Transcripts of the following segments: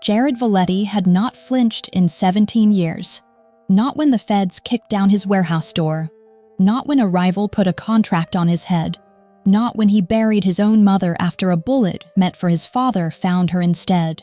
Jared Valetti had not flinched in 17 years. Not when the feds kicked down his warehouse door. Not when a rival put a contract on his head. Not when he buried his own mother after a bullet meant for his father found her instead.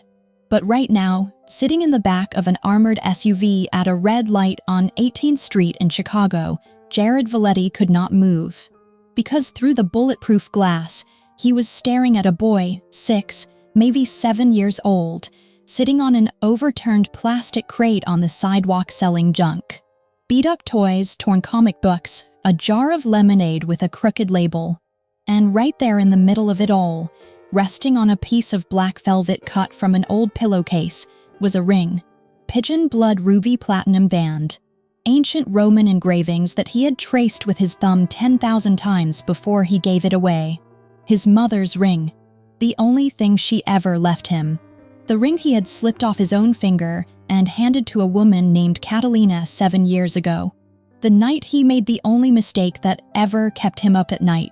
But right now, sitting in the back of an armored SUV at a red light on 18th Street in Chicago, Jared Valetti could not move. Because through the bulletproof glass, he was staring at a boy, 6, maybe 7 years old, sitting on an overturned plastic crate on the sidewalk selling junk. Beat-up toys, torn comic books, a jar of lemonade with a crooked label. And right there in the middle of it all, resting on a piece of black velvet cut from an old pillowcase, was a ring. Pigeon blood ruby platinum band. Ancient Roman engravings that he had traced with his thumb 10,000 times before he gave it away. His mother's ring. The only thing she ever left him. The ring he had slipped off his own finger and handed to a woman named Catalina 7 years ago. The night he made the only mistake that ever kept him up at night.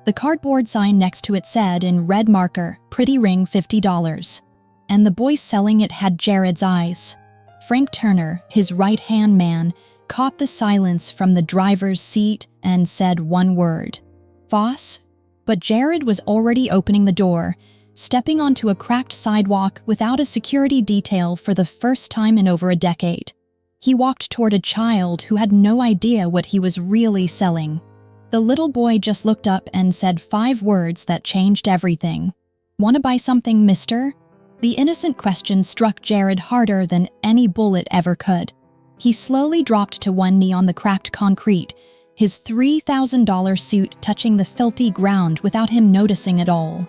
The cardboard sign next to it said in red marker, "Pretty ring, $50. And the boy selling it had Jared's eyes. Frank Turner, his right-hand man, caught the silence from the driver's seat and said one word. "Voss?" But Jared was already opening the door, stepping onto a cracked sidewalk without a security detail for the first time in over a decade. He walked toward a child who had no idea what he was really selling. The little boy just looked up and said 5 words that changed everything. "Wanna buy something, mister?" The innocent question struck Jared harder than any bullet ever could. He slowly dropped to one knee on the cracked concrete, his $3,000 suit touching the filthy ground without him noticing at all.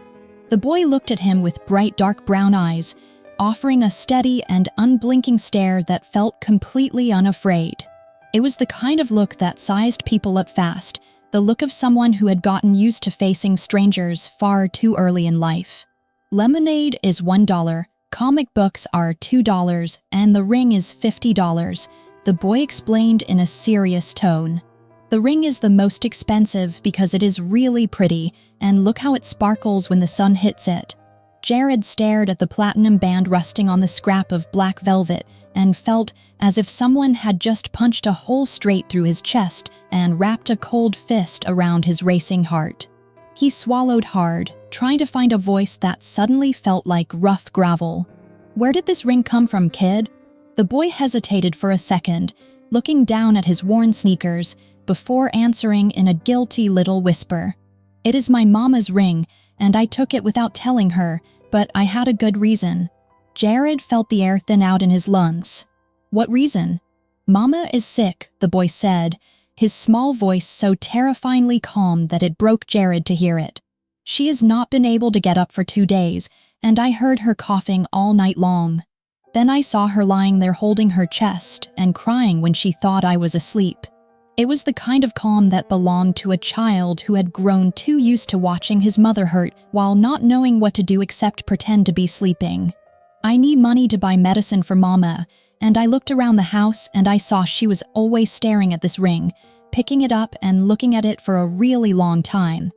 The boy looked at him with bright dark brown eyes, offering a steady and unblinking stare that felt completely unafraid. It was the kind of look that sized people up fast, the look of someone who had gotten used to facing strangers far too early in life. Lemonade is $1, comic books are $2, and the ring is $50, the boy explained in a serious tone. The ring is the most expensive because it is really pretty, and look how it sparkles when the sun hits it. Jared stared at the platinum band resting on the scrap of black velvet and felt as if someone had just punched a hole straight through his chest and wrapped a cold fist around his racing heart. He swallowed hard, trying to find a voice that suddenly felt like rough gravel. "Where did this ring come from, kid?" The boy hesitated for a second, looking down at his worn sneakers, before answering in a guilty little whisper. "It is my mama's ring, and I took it without telling her, but I had a good reason." Jared felt the air thin out in his lungs. "What reason?" "Mama is sick," the boy said, his small voice so terrifyingly calm that it broke Jared to hear it. "She has not been able to get up for 2 days, and I heard her coughing all night long. Then I saw her lying there holding her chest and crying when she thought I was asleep." It was the kind of calm that belonged to a child who had grown too used to watching his mother hurt while not knowing what to do except pretend to be sleeping. "I need money to buy medicine for Mama, and I looked around the house and I saw she was always staring at this ring, picking it up and looking at it for a really long time.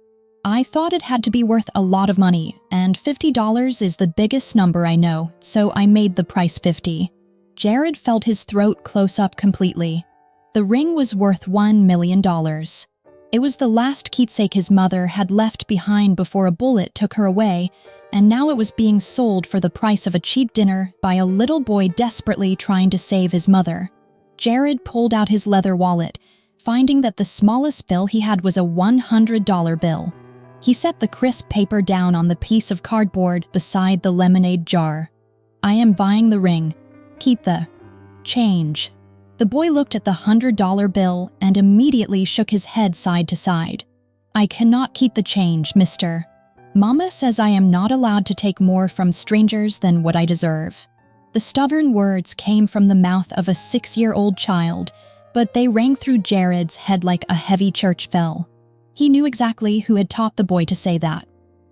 I thought it had to be worth a lot of money, and $50 is the biggest number I know, so I made the price 50. Jared felt his throat close up completely. The ring was worth $1 million. It was the last keepsake his mother had left behind before a bullet took her away, and now it was being sold for the price of a cheap dinner by a little boy desperately trying to save his mother. Jared pulled out his leather wallet, finding that the smallest bill he had was a $100 bill. He set the crisp paper down on the piece of cardboard beside the lemonade jar. "I am buying the ring. Keep the change." The boy looked at the $100 bill and immediately shook his head side to side. "I cannot keep the change, mister. Mama says I am not allowed to take more from strangers than what I deserve." The stubborn words came from the mouth of a 6-year-old child, but they rang through Jared's head like a heavy church bell. He knew exactly who had taught the boy to say that.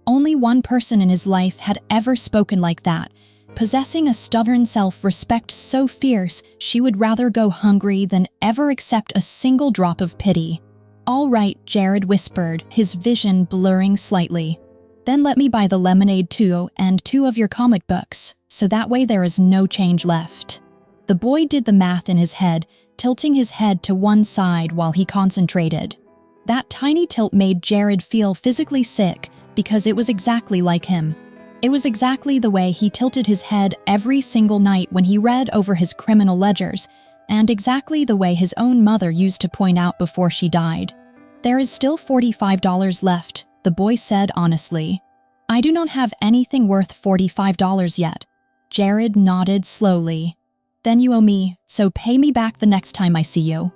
Only one person in his life had ever spoken like that, possessing a stubborn self-respect so fierce she would rather go hungry than ever accept a single drop of pity. "All right," Jared whispered, his vision blurring slightly. "Then let me buy the lemonade too, and 2 of your comic books." so that way there is no change left. The boy did the math in his head, tilting his head to one side while he concentrated. That tiny tilt made Jared feel physically sick because it was exactly like him. It was exactly the way he tilted his head every single night when he read over his criminal ledgers, and exactly the way his own mother used to point out before she died. "There is still $45 left," the boy said honestly. "I do not have anything worth $45 yet." Jared nodded slowly. "Then you owe me, so pay me back the next time I see you."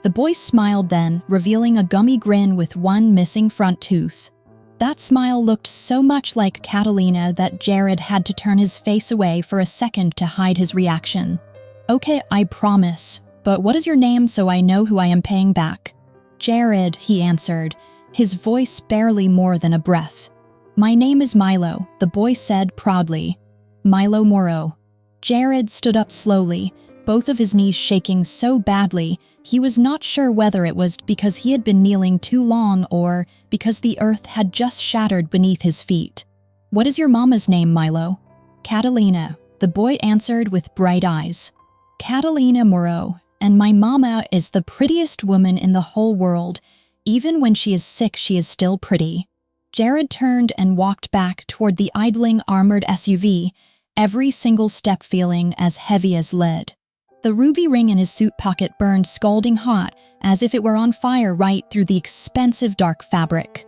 The boy smiled then, revealing a gummy grin with one missing front tooth. That smile looked so much like Catalina that Jared had to turn his face away for a second to hide his reaction. "Okay, I promise, but what is your name so I know who I am paying back?" "Jared," he answered, his voice barely more than a breath. "My name is Milo," the boy said proudly. "Milo Moro." Jared stood up slowly, both of his knees shaking so badly he was not sure whether it was because he had been kneeling too long or because the earth had just shattered beneath his feet. "What is your mama's name, Milo?" "Catalina," the boy answered with bright eyes. "Catalina Moro, and my mama is the prettiest woman in the whole world. Even when she is sick, she is still pretty." Jared turned and walked back toward the idling armored SUV, every single step feeling as heavy as lead. The ruby ring in his suit pocket burned scalding hot, as if it were on fire right through the expensive dark fabric.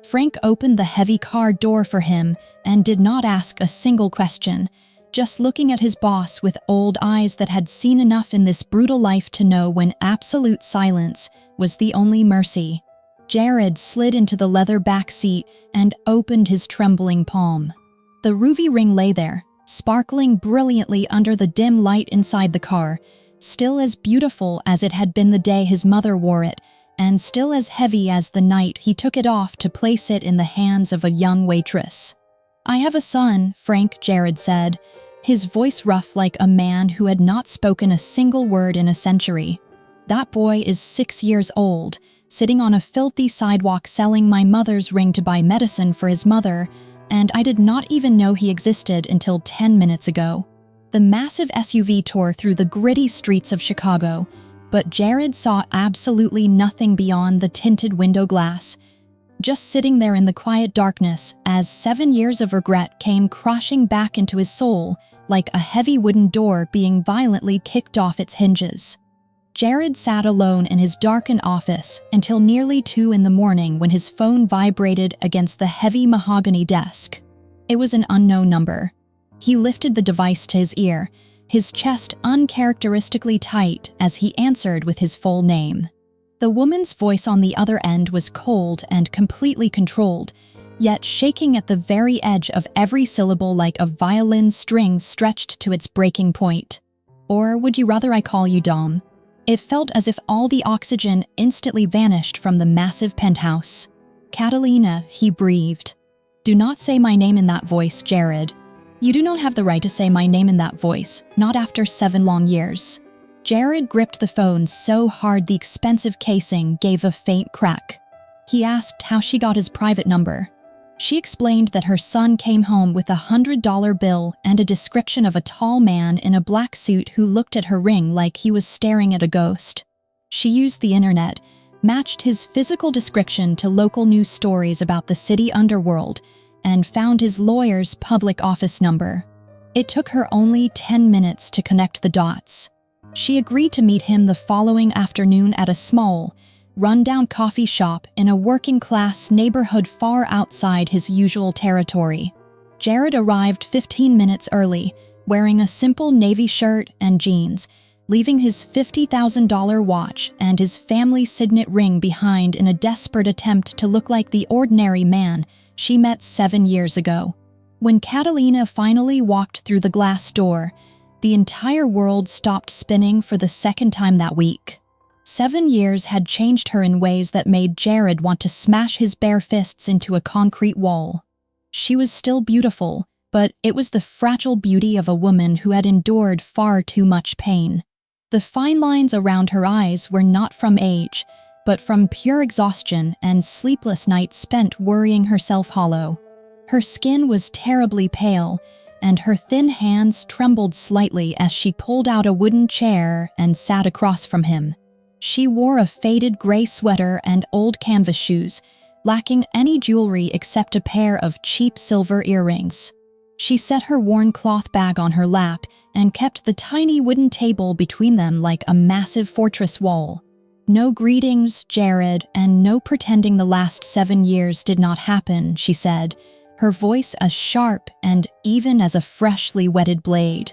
Frank opened the heavy car door for him and did not ask a single question, just looking at his boss with old eyes that had seen enough in this brutal life to know when absolute silence was the only mercy. Jared slid into the leather back seat and opened his trembling palm. The ruby ring lay there, sparkling brilliantly under the dim light inside the car, still as beautiful as it had been the day his mother wore it, and still as heavy as the night he took it off to place it in the hands of a young waitress. "I have a son," Frank, Jared said, his voice rough like a man who had not spoken a single word in a century. "That boy is 6 years old, sitting on a filthy sidewalk selling my mother's ring to buy medicine for his mother, and I did not even know he existed until 10 minutes ago." The massive SUV tore through the gritty streets of Chicago, but Jared saw absolutely nothing beyond the tinted window glass, just sitting there in the quiet darkness as 7 years of regret came crashing back into his soul like a heavy wooden door being violently kicked off its hinges. Jared sat alone in his darkened office until nearly 2 in the morning when his phone vibrated against the heavy mahogany desk. It was an unknown number. He lifted the device to his ear, his chest uncharacteristically tight as he answered with his full name. The woman's voice on the other end was cold and completely controlled, yet shaking at the very edge of every syllable like a violin string stretched to its breaking point. "Or would you rather I call you Dom?" It felt as if all the oxygen instantly vanished from the massive penthouse. "Catalina," he breathed. "Do not say my name in that voice, Jared. You do not have the right to say my name in that voice, not after 7 long years." Jared gripped the phone so hard the expensive casing gave a faint crack. He asked how she got his private number. She explained that her son came home with a $100 bill and a description of a tall man in a black suit who looked at her ring like he was staring at a ghost. She used the internet, matched his physical description to local news stories about the city underworld, and found his lawyer's public office number. It took her only 10 minutes to connect the dots. She agreed to meet him the following afternoon at a small, run-down coffee shop in a working-class neighborhood far outside his usual territory. Jared arrived 15 minutes early, wearing a simple navy shirt and jeans, leaving his $50,000 watch and his family signet ring behind in a desperate attempt to look like the ordinary man she met 7 years ago. When Catalina finally walked through the glass door, the entire world stopped spinning for the second time that week. 7 years had changed her in ways that made Jared want to smash his bare fists into a concrete wall. She was still beautiful, but it was the fragile beauty of a woman who had endured far too much pain. The fine lines around her eyes were not from age, but from pure exhaustion and sleepless nights spent worrying herself hollow. Her skin was terribly pale, and her thin hands trembled slightly as she pulled out a wooden chair and sat across from him. She wore a faded gray sweater and old canvas shoes, lacking any jewelry except a pair of cheap silver earrings. She set her worn cloth bag on her lap and kept the tiny wooden table between them like a massive fortress wall. No greetings, Jared, and no pretending the last 7 years did not happen, she said, her voice as sharp and even as a freshly whetted blade.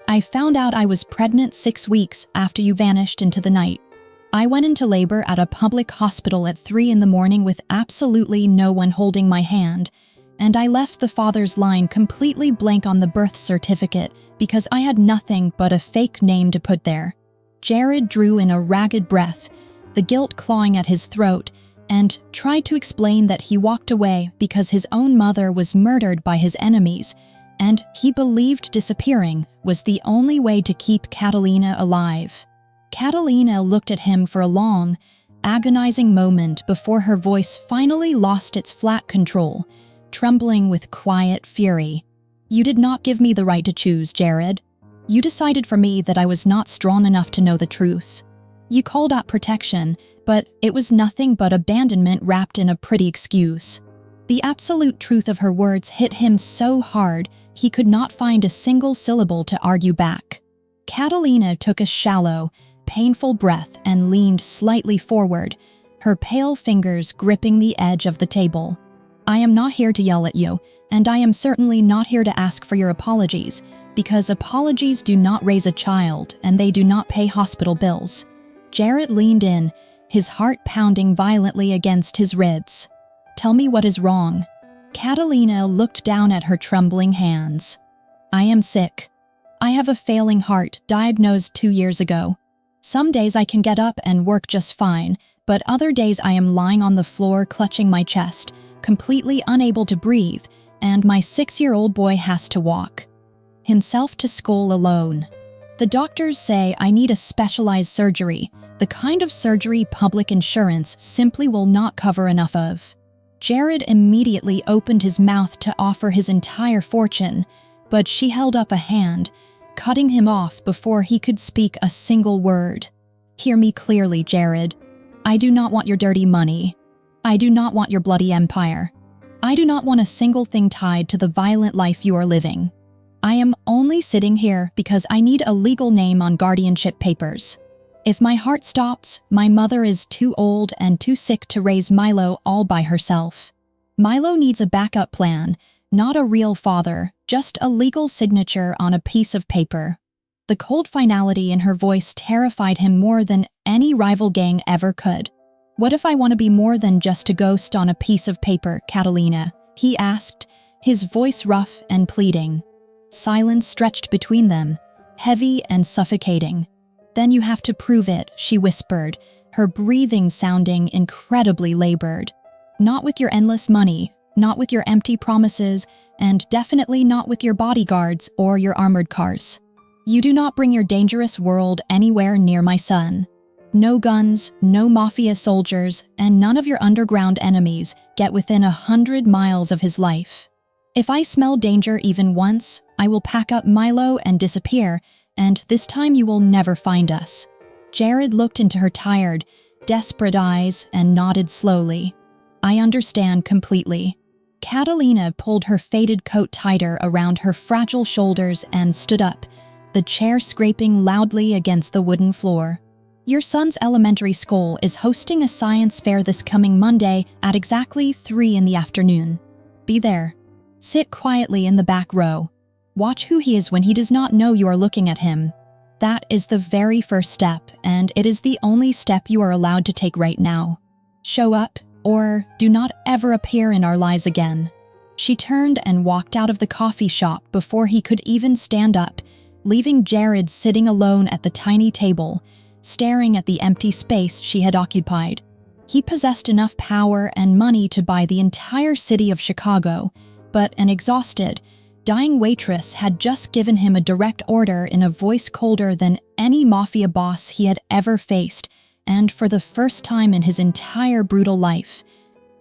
I found out I was pregnant 6 weeks after you vanished into the night. I went into labor at a public hospital at 3 in the morning with absolutely no one holding my hand, and I left the father's line completely blank on the birth certificate because I had nothing but a fake name to put there. Jared drew in a ragged breath, the guilt clawing at his throat, and tried to explain that he walked away because his own mother was murdered by his enemies, and he believed disappearing was the only way to keep Catalina alive. Catalina looked at him for a long, agonizing moment before her voice finally lost its flat control, trembling with quiet fury. You did not give me the right to choose, Jared. You decided for me that I was not strong enough to know the truth. You called out protection, but it was nothing but abandonment wrapped in a pretty excuse. The absolute truth of her words hit him so hard he could not find a single syllable to argue back. Catalina took a shallow, painful breath and leaned slightly forward, her pale fingers gripping the edge of the table. I am not here to yell at you, and I am certainly not here to ask for your apologies, because apologies do not raise a child and they do not pay hospital bills. Jared leaned in, his heart pounding violently against his ribs. Tell me what is wrong. Catalina looked down at her trembling hands. I am sick. I have a failing heart diagnosed 2 years ago. Some days I can get up and work just fine, but other days I am lying on the floor clutching my chest, completely unable to breathe, and my 6-year-old boy has to walk himself to school alone. The doctors say I need a specialized surgery, the kind of surgery public insurance simply will not cover enough of. Jared immediately opened his mouth to offer his entire fortune, but she held up a hand, cutting him off before he could speak a single word. Hear me clearly, Jared. I do not want your dirty money. I do not want your bloody empire. I do not want a single thing tied to the violent life you are living. I am only sitting here because I need a legal name on guardianship papers. If my heart stops, my mother is too old and too sick to raise Milo all by herself. Milo needs a backup plan, not a real father, just a legal signature on a piece of paper. The cold finality in her voice terrified him more than any rival gang ever could. What if I want to be more than just a ghost on a piece of paper, Catalina? He asked, his voice rough and pleading. Silence stretched between them, heavy and suffocating. Then you have to prove it, she whispered, her breathing sounding incredibly labored. Not with your endless money, not with your empty promises, and definitely not with your bodyguards or your armored cars. You do not bring your dangerous world anywhere near my son. No guns, no Mafia soldiers, and none of your underground enemies get within 100 miles of his life. If I smell danger even once, I will pack up Milo and disappear, and this time you will never find us. Jared looked into her tired, desperate eyes and nodded slowly. I understand completely. Catalina pulled her faded coat tighter around her fragile shoulders and stood up, the chair scraping loudly against the wooden floor. Your son's elementary school is hosting a science fair this coming Monday at exactly 3 in the afternoon. Be there. Sit quietly in the back row. Watch who he is when he does not know you are looking at him. That is the very first step, and it is the only step you are allowed to take right now. Show up, or do not ever appear in our lives again. She turned and walked out of the coffee shop before he could even stand up, leaving Jared sitting alone at the tiny table, staring at the empty space she had occupied. He possessed enough power and money to buy the entire city of Chicago, but an exhausted, dying waitress had just given him a direct order in a voice colder than any Mafia boss he had ever faced, and for the first time in his entire brutal life,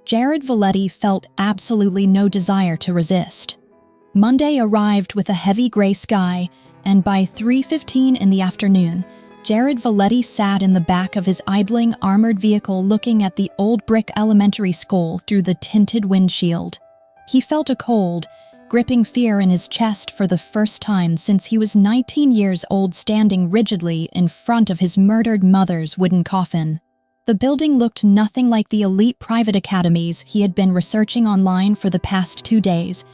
Jared Valetti felt absolutely no desire to resist. Monday arrived with a heavy gray sky, and by 3:15 in the afternoon, Jared Valetti sat in the back of his idling armored vehicle looking at the old brick elementary school through the tinted windshield. He felt a cold, gripping fear in his chest for the first time since he was 19 years old, standing rigidly in front of his murdered mother's wooden coffin. The building looked nothing like the elite private academies he had been researching online for the past 2 days,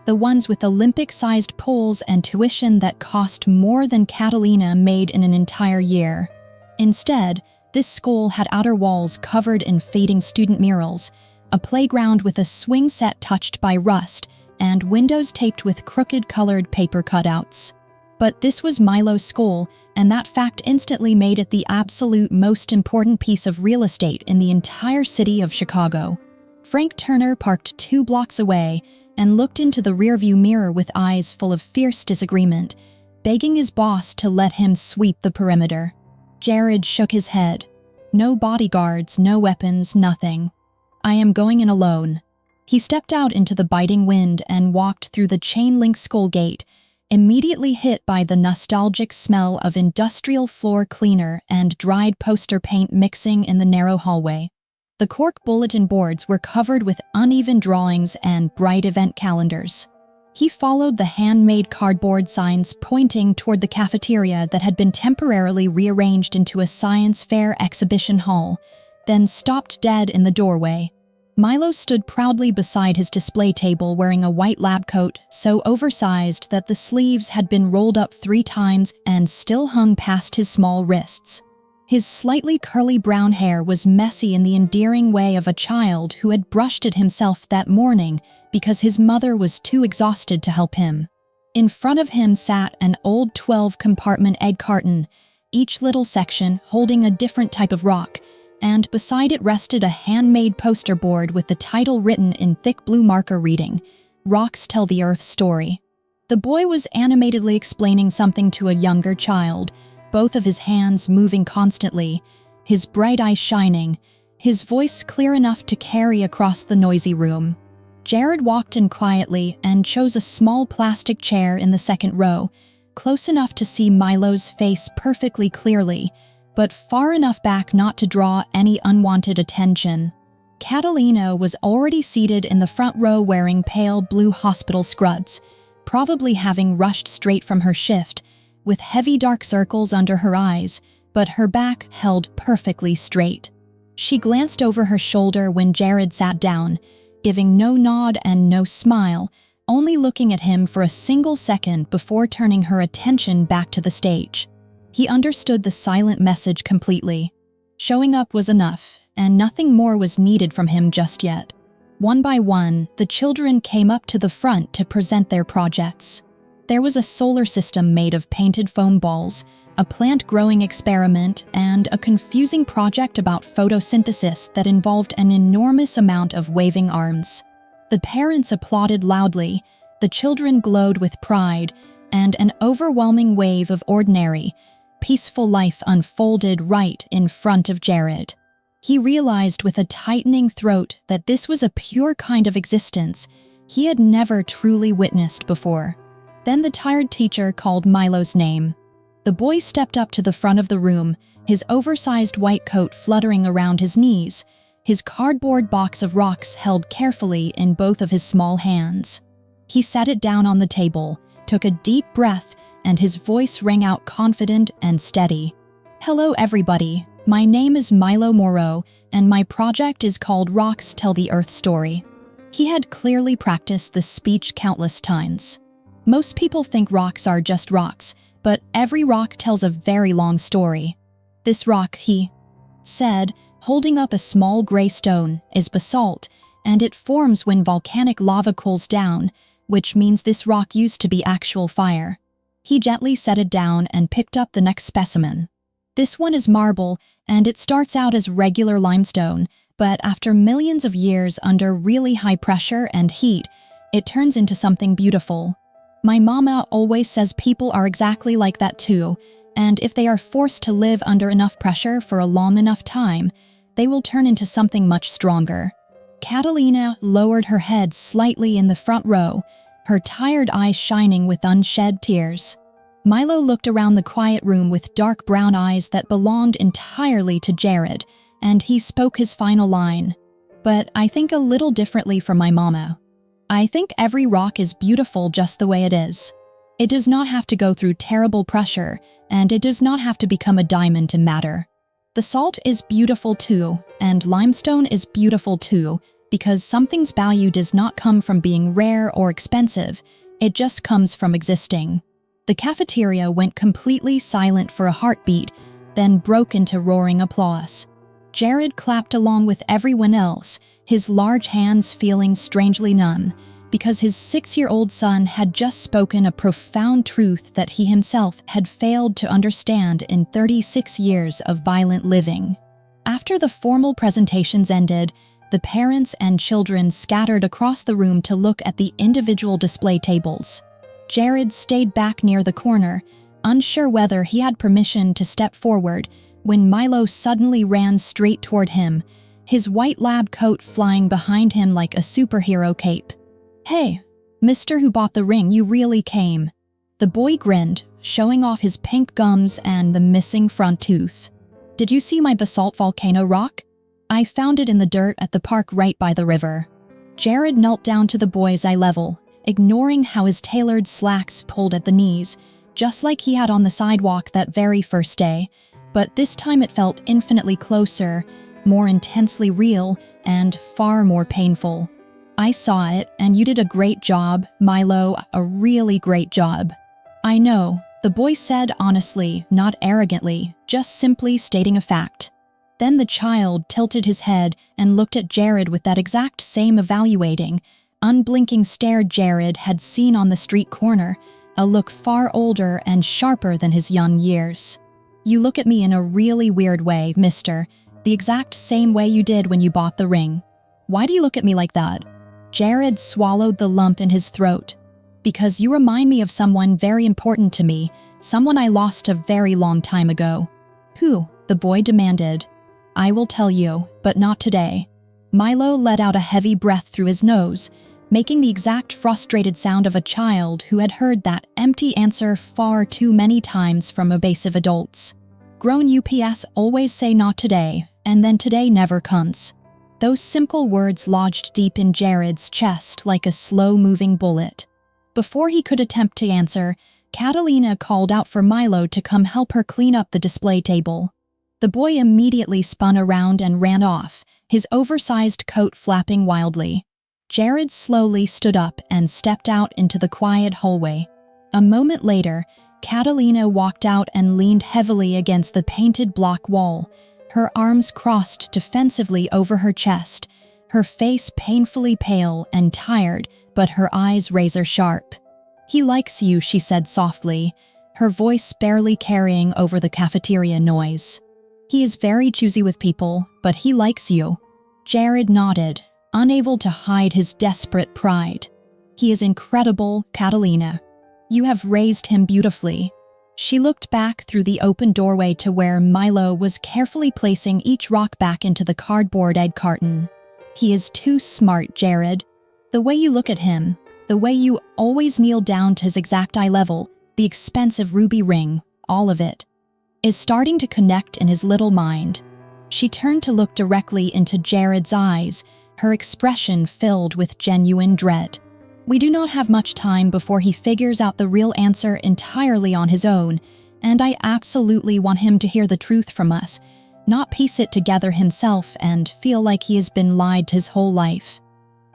the ones with Olympic-sized pools and tuition that cost more than Catalina made in an entire year. Instead, this school had outer walls covered in fading student murals, a playground with a swing set touched by rust, and windows taped with crooked colored paper cutouts. But this was Milo's school, and that fact instantly made it the absolute most important piece of real estate in the entire city of Chicago. Frank Turner parked 2 blocks away and looked into the rearview mirror with eyes full of fierce disagreement, begging his boss to let him sweep the perimeter. Jared shook his head. No bodyguards, no weapons, nothing. I am going in alone. He stepped out into the biting wind and walked through the chain-link school gate, immediately hit by the nostalgic smell of industrial floor cleaner and dried poster paint mixing in the narrow hallway. The cork bulletin boards were covered with uneven drawings and bright event calendars. He followed the handmade cardboard signs pointing toward the cafeteria that had been temporarily rearranged into a science fair exhibition hall, then stopped dead in the doorway. Milo stood proudly beside his display table wearing a white lab coat so oversized that the sleeves had been rolled up 3 times and still hung past his small wrists. His slightly curly brown hair was messy in the endearing way of a child who had brushed it himself that morning because his mother was too exhausted to help him. In front of him sat an old 12-compartment egg carton, each little section holding a different type of rock, and beside it rested a handmade poster board with the title written in thick blue marker reading, "Rocks Tell the Earth Story." The boy was animatedly explaining something to a younger child, both of his hands moving constantly, his bright eyes shining, his voice clear enough to carry across the noisy room. Jared walked in quietly and chose a small plastic chair in the second row, close enough to see Milo's face perfectly clearly, but far enough back not to draw any unwanted attention. Catalina was already seated in the front row wearing pale blue hospital scrubs, probably having rushed straight from her shift, with heavy dark circles under her eyes, but her back held perfectly straight. She glanced over her shoulder when Jared sat down, giving no nod and no smile, only looking at him for a single second before turning her attention back to the stage. He understood the silent message completely. Showing up was enough, and nothing more was needed from him just yet. One by one, the children came up to the front to present their projects. There was a solar system made of painted foam balls, a plant-growing experiment, and a confusing project about photosynthesis that involved an enormous amount of waving arms. The parents applauded loudly, the children glowed with pride, and an overwhelming wave of ordinary, peaceful life unfolded right in front of Jared. He realized with a tightening throat that this was a pure kind of existence he had never truly witnessed before. Then the tired teacher called Milo's name. The boy stepped up to the front of the room, his oversized white coat fluttering around his knees, his cardboard box of rocks held carefully in both of his small hands. He set it down on the table, took a deep breath, and his voice rang out confident and steady. "Hello everybody, my name is Milo Moreau, and my project is called Rocks Tell the Earth Story." He had clearly practiced the speech countless times. Most people think rocks are just rocks, but every rock tells a very long story. "This rock," he said, holding up a small gray stone, "is basalt, and it forms when volcanic lava cools down, which means this rock used to be actual fire." He gently set it down and picked up the next specimen. "This one is marble, and it starts out as regular limestone, but after millions of years under really high pressure and heat, it turns into something beautiful. My mama always says people are exactly like that too, and if they are forced to live under enough pressure for a long enough time, they will turn into something much stronger." Catalina lowered her head slightly in the front row, her tired eyes shining with unshed tears. Milo looked around the quiet room with dark brown eyes that belonged entirely to Jared, and he spoke his final line. "But I think a little differently from my mama. I think every rock is beautiful just the way it is. It does not have to go through terrible pressure, and it does not have to become a diamond to matter. The salt is beautiful too, and limestone is beautiful too, because something's value does not come from being rare or expensive, it just comes from existing." The cafeteria went completely silent for a heartbeat, then broke into roaring applause. Jared clapped along with everyone else, his large hands feeling strangely numb, because his 6-year-old son had just spoken a profound truth that he himself had failed to understand in 36 years of violent living. After the formal presentations ended, the parents and children scattered across the room to look at the individual display tables. Jared stayed back near the corner, unsure whether he had permission to step forward, when Milo suddenly ran straight toward him, his white lab coat flying behind him like a superhero cape. "Hey, Mr. Who Bought the Ring, you really came." The boy grinned, showing off his pink gums and the missing front tooth. "Did you see my basalt volcano rock? I found it in the dirt at the park right by the river." Jared knelt down to the boy's eye level, ignoring how his tailored slacks pulled at the knees, just like he had on the sidewalk that very first day, but this time it felt infinitely closer, more intensely real, and far more painful. "I saw it, and you did a great job, Milo, a really great job." "I know," the boy said honestly, not arrogantly, just simply stating a fact. Then the child tilted his head and looked at Jared with that exact same evaluating, unblinking stare Jared had seen on the street corner, a look far older and sharper than his young years. "You look at me in a really weird way, mister, the exact same way you did when you bought the ring. Why do you look at me like that?" Jared swallowed the lump in his throat. "Because you remind me of someone very important to me, someone I lost a very long time ago." "Who?" the boy demanded. "I will tell you, but not today." Milo let out a heavy breath through his nose, making the exact frustrated sound of a child who had heard that empty answer far too many times from evasive adults. Grown UPS always say not today, and then today never comes. Those simple words lodged deep in Jared's chest like a slow-moving bullet. Before he could attempt to answer, Catalina called out for Milo to come help her clean up the display table. The boy immediately spun around and ran off, his oversized coat flapping wildly. Jared slowly stood up and stepped out into the quiet hallway. A moment later, Catalina walked out and leaned heavily against the painted block wall, her arms crossed defensively over her chest, her face painfully pale and tired, but her eyes razor-sharp. "He likes you," she said softly, her voice barely carrying over the cafeteria noise. "He is very choosy with people, but he likes you." Jared nodded, unable to hide his desperate pride. "He is incredible, Catalina. You have raised him beautifully." She looked back through the open doorway to where Milo was carefully placing each rock back into the cardboard egg carton. "He is too smart, Jared. The way you look at him, the way you always kneel down to his exact eye level, the expensive ruby ring, all of it, is starting to connect in his little mind." She turned to look directly into Jared's eyes, her expression filled with genuine dread. "We do not have much time before he figures out the real answer entirely on his own, and I absolutely want him to hear the truth from us, not piece it together himself and feel like he has been lied to his whole life."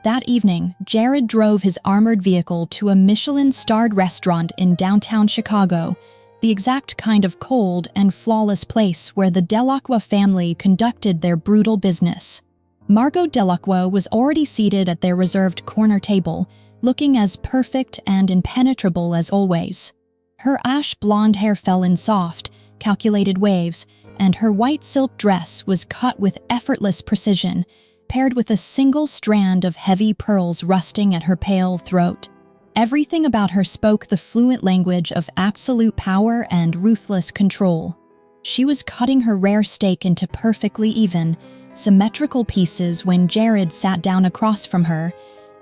That evening, Jared drove his armored vehicle to a Michelin-starred restaurant in downtown Chicago, the exact kind of cold and flawless place where the Delacroix family conducted their brutal business. Margot Delacroix was already seated at their reserved corner table, looking as perfect and impenetrable as always. Her ash blonde hair fell in soft, calculated waves, and her white silk dress was cut with effortless precision, paired with a single strand of heavy pearls rusting at her pale throat. Everything about her spoke the fluent language of absolute power and ruthless control. She was cutting her rare steak into perfectly even, symmetrical pieces when Jared sat down across from her,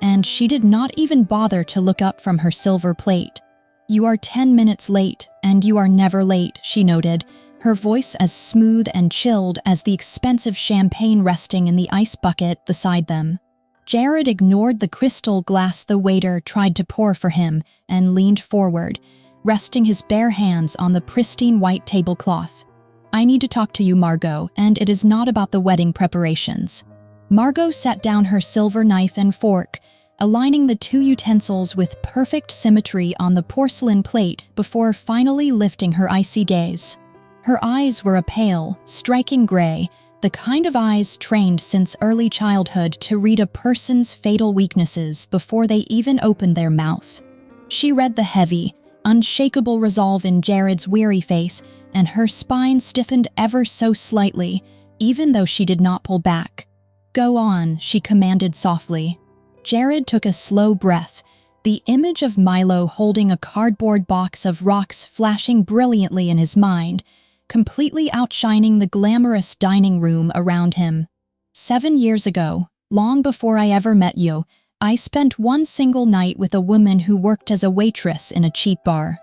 and she did not even bother to look up from her silver plate. "You are 10 minutes late, and you are never late," she noted, her voice as smooth and chilled as the expensive champagne resting in the ice bucket beside them. Jared ignored the crystal glass the waiter tried to pour for him and leaned forward, resting his bare hands on the pristine white tablecloth. "I need to talk to you, Margot, and it is not about the wedding preparations." Margot set down her silver knife and fork, aligning the two utensils with perfect symmetry on the porcelain plate before finally lifting her icy gaze. Her eyes were a pale, striking gray, the kind of eyes trained since early childhood to read a person's fatal weaknesses before they even opened their mouth. She read the heavy, unshakable resolve in Jared's weary face, and her spine stiffened ever so slightly, even though she did not pull back. "Go on," she commanded softly. Jared took a slow breath, the image of Milo holding a cardboard box of rocks flashing brilliantly in his mind, completely outshining the glamorous dining room around him. "7 years ago, long before I ever met you, I spent one single night with a woman who worked as a waitress in a cheap bar.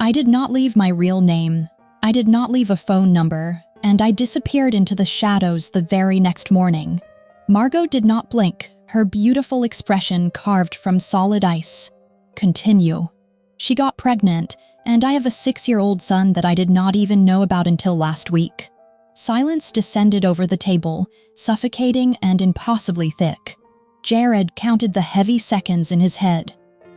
I did not leave my real name. I did not leave a phone number, and I disappeared into the shadows the very next morning." Margot did not blink, her beautiful expression carved from solid ice. "Continue." "She got pregnant, and I have a 6-year-old son that I did not even know about until last week." Silence descended over the table, suffocating and impossibly thick. Jared counted the heavy seconds in his head.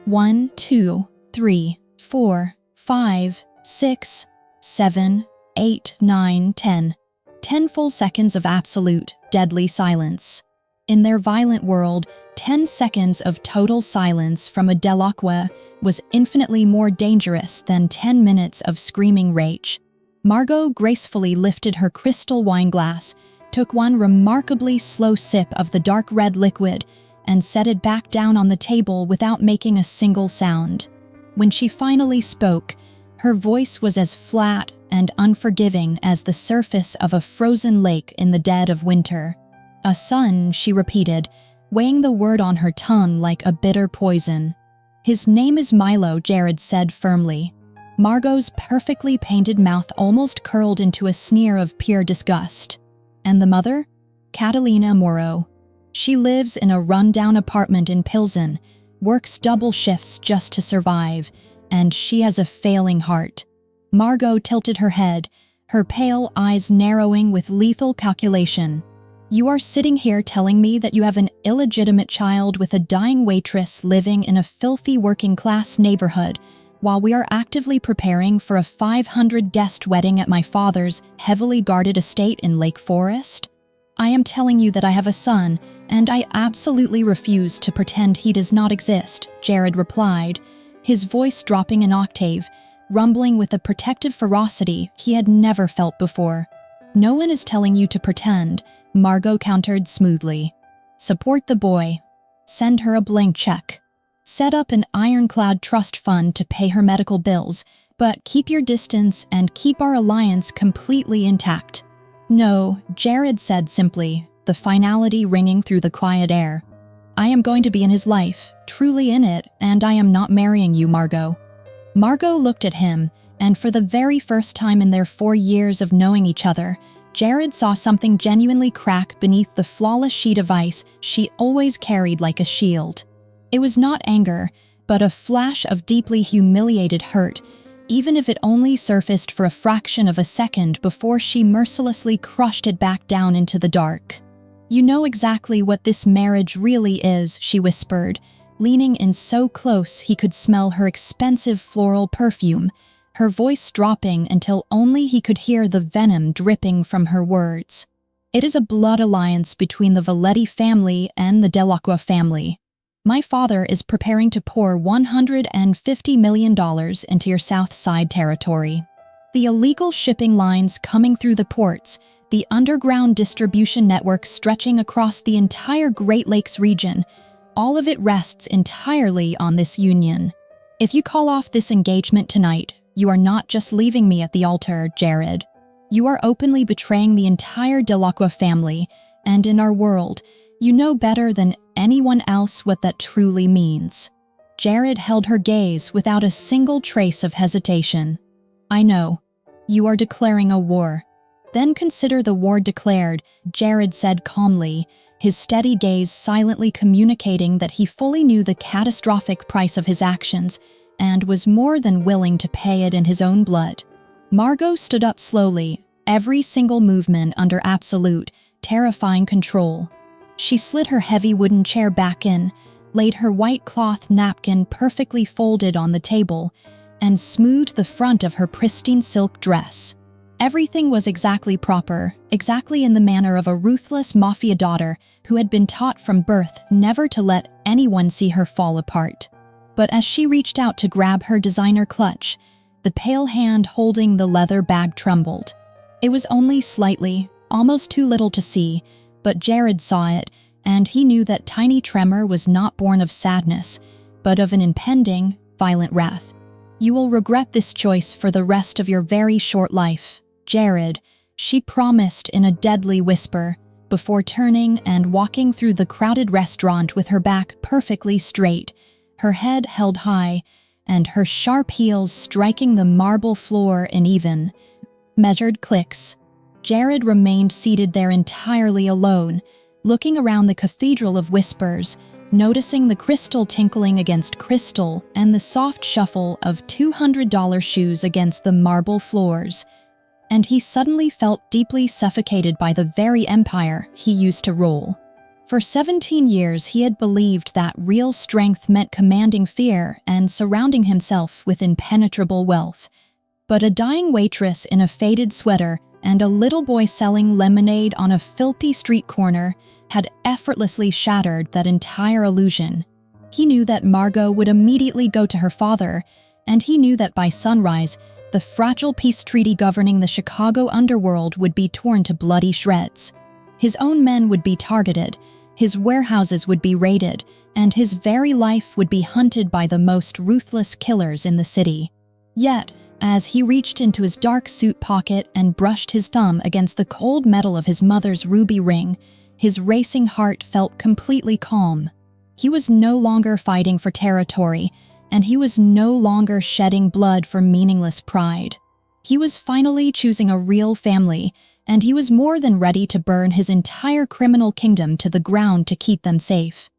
1, 2, 3, 4, 5, 6, 7, 8, 9, 10. 10 full seconds of absolute, deadly silence. In their violent world, 10 seconds of total silence from a Delacroix was infinitely more dangerous than 10 minutes of screaming rage. Margot gracefully lifted her crystal wine glass, took one remarkably slow sip of the dark red liquid, and set it back down on the table without making a single sound. When she finally spoke, her voice was as flat and unforgiving as the surface of a frozen lake in the dead of winter. "A son," she repeated, weighing the word on her tongue like a bitter poison. "His name is Milo," Jared said firmly. Margot's perfectly painted mouth almost curled into a sneer of pure disgust. "And the mother?" "Catalina Moro. She lives in a run-down apartment in Pigeon, works double shifts just to survive, and she has a failing heart." Margot tilted her head, her pale eyes narrowing with lethal calculation. "You are sitting here telling me that you have an illegitimate child with a dying waitress living in a filthy working-class neighborhood, while we are actively preparing for a 500-guest wedding at my father's heavily guarded estate in Lake Forest? I am telling you that I have a son, and I absolutely refuse to pretend he does not exist," Jared replied, his voice dropping an octave, rumbling with a protective ferocity he had never felt before. "No one is telling you to pretend," Margot countered smoothly. "Support the boy. Send her a blank check. Set up an ironclad trust fund to pay her medical bills, but keep your distance and keep our alliance completely intact." "No," Jared said simply, the finality ringing through the quiet air. "I am going to be in his life, truly in it, and I am not marrying you, Margot." Margot looked at him, and for the very first time in their 4 years of knowing each other, Jared saw something genuinely crack beneath the flawless sheet of ice she always carried like a shield. It was not anger, but a flash of deeply humiliated hurt, even if it only surfaced for a fraction of a second before she mercilessly crushed it back down into the dark. "You know exactly what this marriage really is," she whispered, leaning in so close he could smell her expensive floral perfume, her voice dropping until only he could hear the venom dripping from her words. "It is a blood alliance between the Valetti family and the Delacroix family. My father is preparing to pour $150 million into your South Side territory. The illegal shipping lines coming through the ports, the underground distribution network stretching across the entire Great Lakes region, all of it rests entirely on this union. If you call off this engagement tonight, you are not just leaving me at the altar, Jared. You are openly betraying the entire Delacroix family, and in our world, You know better than anyone else what that truly means. Jared held her gaze without a single trace of hesitation. I know. You are declaring a war. Then consider the war declared, Jared said calmly, his steady gaze silently communicating that he fully knew the catastrophic price of his actions and was more than willing to pay it in his own blood. Margot stood up slowly, every single movement under absolute, terrifying control. She slid her heavy wooden chair back in, laid her white cloth napkin perfectly folded on the table, and smoothed the front of her pristine silk dress. Everything was exactly proper, exactly in the manner of a ruthless Mafia daughter who had been taught from birth never to let anyone see her fall apart. But as she reached out to grab her designer clutch, the pale hand holding the leather bag trembled. It was only slightly, almost too little to see, but Jared saw it, and he knew that tiny tremor was not born of sadness, but of an impending, violent wrath. You will regret this choice for the rest of your very short life, Jared, she promised in a deadly whisper, before turning and walking through the crowded restaurant with her back perfectly straight, her head held high, and her sharp heels striking the marble floor in even, measured clicks. Jared remained seated there entirely alone, looking around the cathedral of whispers, noticing the crystal tinkling against crystal and the soft shuffle of $200 shoes against the marble floors. And he suddenly felt deeply suffocated by the very empire he used to rule. For 17 years he had believed that real strength meant commanding fear and surrounding himself with impenetrable wealth. But a dying waitress in a faded sweater and a little boy selling lemonade on a filthy street corner had effortlessly shattered that entire illusion. He knew that Margot would immediately go to her father, and he knew that by sunrise, the fragile peace treaty governing the Chicago underworld would be torn to bloody shreds. His own men would be targeted, his warehouses would be raided, and his very life would be hunted by the most ruthless killers in the city. Yet, as he reached into his dark suit pocket and brushed his thumb against the cold metal of his mother's ruby ring, his racing heart felt completely calm. He was no longer fighting for territory, and he was no longer shedding blood for meaningless pride. He was finally choosing a real family, and he was more than ready to burn his entire criminal kingdom to the ground to keep them safe.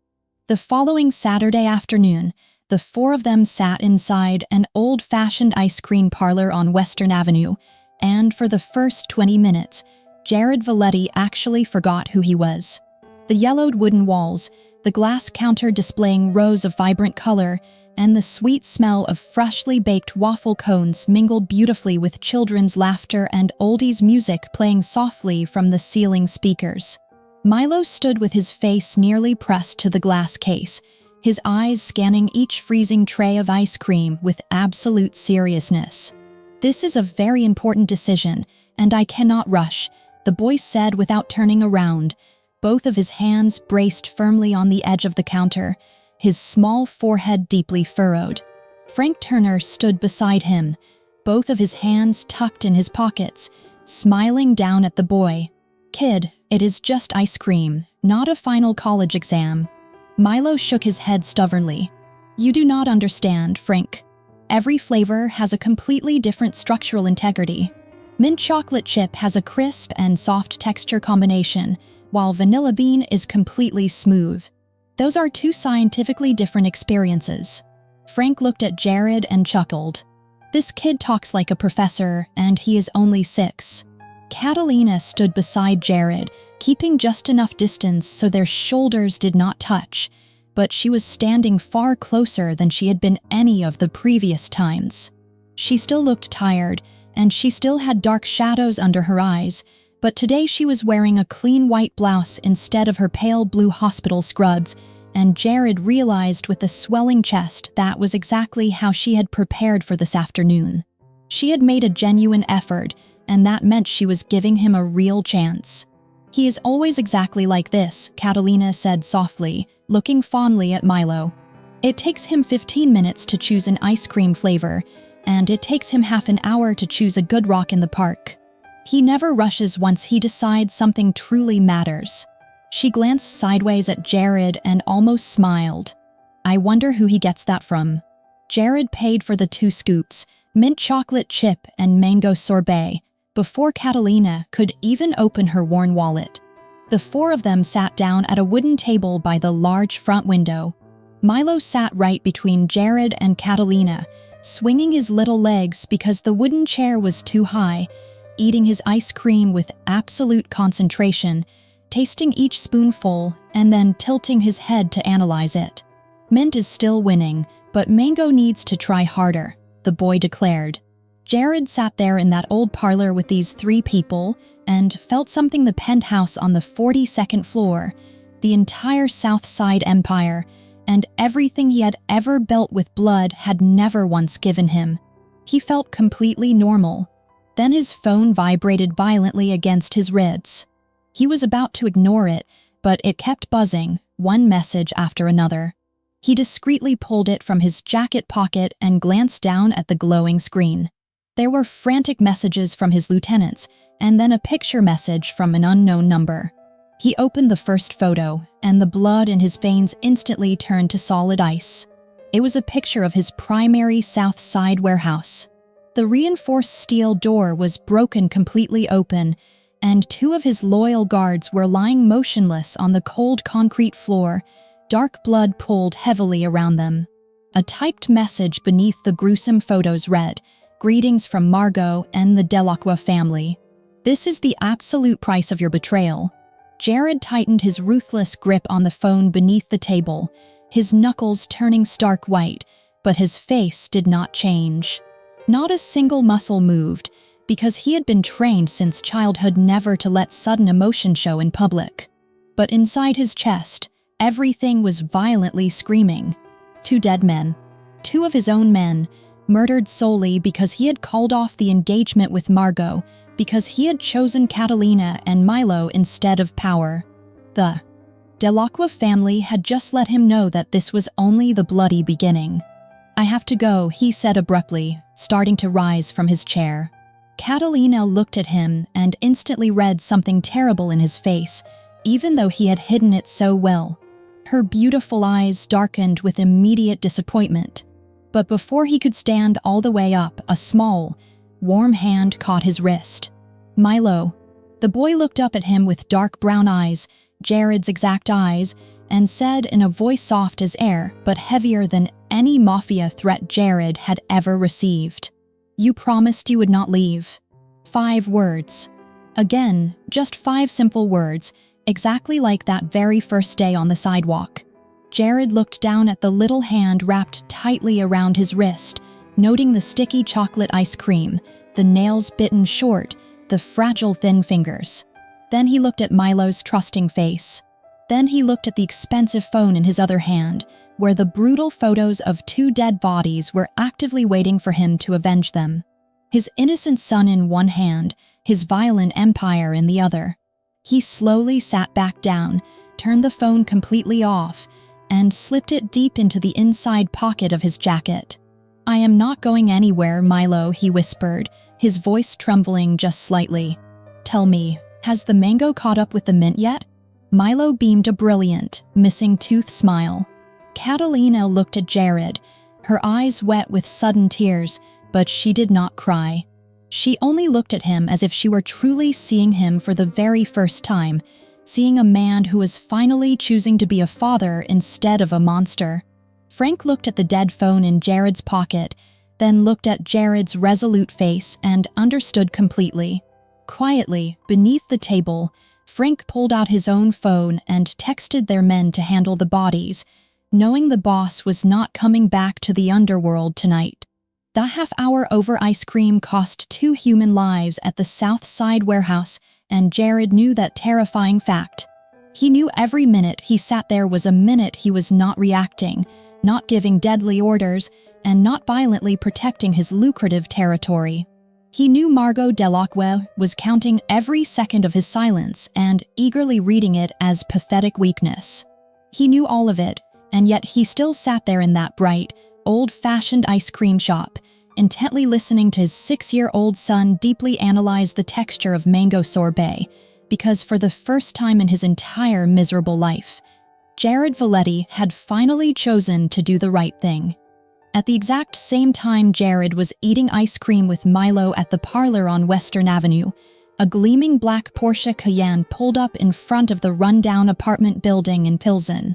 The following Saturday afternoon, the four of them sat inside an old-fashioned ice cream parlor on Western Avenue, and for the first 20 minutes, Jared Valetti actually forgot who he was. The yellowed wooden walls, the glass counter displaying rows of vibrant color, and the sweet smell of freshly baked waffle cones mingled beautifully with children's laughter and oldies music playing softly from the ceiling speakers. Milo stood with his face nearly pressed to the glass case, his eyes scanning each freezing tray of ice cream with absolute seriousness. "This is a very important decision, and I cannot rush," the boy said without turning around, both of his hands braced firmly on the edge of the counter, his small forehead deeply furrowed. Frank Turner stood beside him, both of his hands tucked in his pockets, smiling down at the boy. "Kid, it is just ice cream, not a final college exam." Milo shook his head stubbornly. "You do not understand, Frank. Every flavor has a completely different structural integrity. Mint chocolate chip has a crisp and soft texture combination, while vanilla bean is completely smooth. Those are two scientifically different experiences." Frank looked at Jared and chuckled. "This kid talks like a professor, and he is only 6. Catalina stood beside Jared, keeping just enough distance so their shoulders did not touch, but she was standing far closer than she had been any of the previous times. She still looked tired, and she still had dark shadows under her eyes, but today she was wearing a clean white blouse instead of her pale blue hospital scrubs, and Jared realized with a swelling chest that was exactly how she had prepared for this afternoon. She had made a genuine effort, and that meant she was giving him a real chance. "He is always exactly like this," Catalina said softly, looking fondly at Milo. "It takes him 15 minutes to choose an ice cream flavor, and it takes him half an hour to choose a good rock in the park. He never rushes once he decides something truly matters." She glanced sideways at Jared and almost smiled. I wonder who he gets that from. Jared paid for the 2 scoops, mint chocolate chip and mango sorbet, before Catalina could even open her worn wallet. The 4 of them sat down at a wooden table by the large front window. Milo sat right between Jared and Catalina, swinging his little legs because the wooden chair was too high, eating his ice cream with absolute concentration, tasting each spoonful and then tilting his head to analyze it. Mint is still winning, but Mango needs to try harder, the boy declared. Jared sat there in that old parlor with these 3 people and felt something the penthouse on the 42nd floor, the entire South Side empire, and everything he had ever built with blood had never once given him. He felt completely normal. Then his phone vibrated violently against his ribs. He was about to ignore it, but it kept buzzing, one message after another. He discreetly pulled it from his jacket pocket and glanced down at the glowing screen. There were frantic messages from his lieutenants, and then a picture message from an unknown number. He opened the first photo, and the blood in his veins instantly turned to solid ice. It was a picture of his primary South Side warehouse. The reinforced steel door was broken completely open, and 2 of his loyal guards were lying motionless on the cold concrete floor, dark blood pooled heavily around them. A typed message beneath the gruesome photos read, "Greetings from Margot and the Delacroix family. This is the absolute price of your betrayal." Jared tightened his ruthless grip on the phone beneath the table, his knuckles turning stark white, but his face did not change. Not a single muscle moved, because he had been trained since childhood never to let sudden emotion show in public. But inside his chest, everything was violently screaming. 2 dead men. 2 of his own men, murdered solely because he had called off the engagement with Margot, because he had chosen Catalina and Milo instead of power. The Delacroix family had just let him know that this was only the bloody beginning. "I have to go," he said abruptly, starting to rise from his chair. Catalina looked at him and instantly read something terrible in his face, even though he had hidden it so well. Her beautiful eyes darkened with immediate disappointment. But before he could stand all the way up, a small, warm hand caught his wrist. "Milo." The boy looked up at him with dark brown eyes, Jared's exact eyes, and said in a voice soft as air, but heavier than any Mafia threat Jared had ever received. "You promised you would not leave." 5 words. Again, just 5 simple words, exactly like that very first day on the sidewalk. Jared looked down at the little hand wrapped tightly around his wrist, noting the sticky chocolate ice cream, the nails bitten short, the fragile thin fingers. Then he looked at Milo's trusting face. Then he looked at the expensive phone in his other hand, where the brutal photos of 2 dead bodies were actively waiting for him to avenge them. His innocent son in one hand, his violent empire in the other. He slowly sat back down, turned the phone completely off, and slipped it deep into the inside pocket of his jacket. "I am not going anywhere, Milo," he whispered, his voice trembling just slightly. "Tell me, has the mango caught up with the mint yet?" Milo beamed a brilliant, missing-tooth smile. Catalina looked at Jared, her eyes wet with sudden tears, but she did not cry. She only looked at him as if she were truly seeing him for the very first time, seeing a man who was finally choosing to be a father instead of a monster. Frank looked at the dead phone in Jared's pocket, then looked at Jared's resolute face and understood completely. Quietly, beneath the table, Frank pulled out his own phone and texted their men to handle the bodies, knowing the boss was not coming back to the underworld tonight. That half-hour over ice cream cost 2 human lives at the South Side warehouse, and Jared knew that terrifying fact. He knew every minute he sat there was a minute he was not reacting, not giving deadly orders, and not violently protecting his lucrative territory. He knew Margot Delacroix was counting every second of his silence and eagerly reading it as pathetic weakness. He knew all of it, and yet he still sat there in that bright, old-fashioned ice cream shop, intently listening to his 6-year-old son deeply analyze the texture of mango sorbet, because for the first time in his entire miserable life, Jared Valetti had finally chosen to do the right thing. At the exact same time Jared was eating ice cream with Milo at the parlor on Western Avenue, a gleaming black Porsche Cayenne pulled up in front of the rundown apartment building in Pilsen.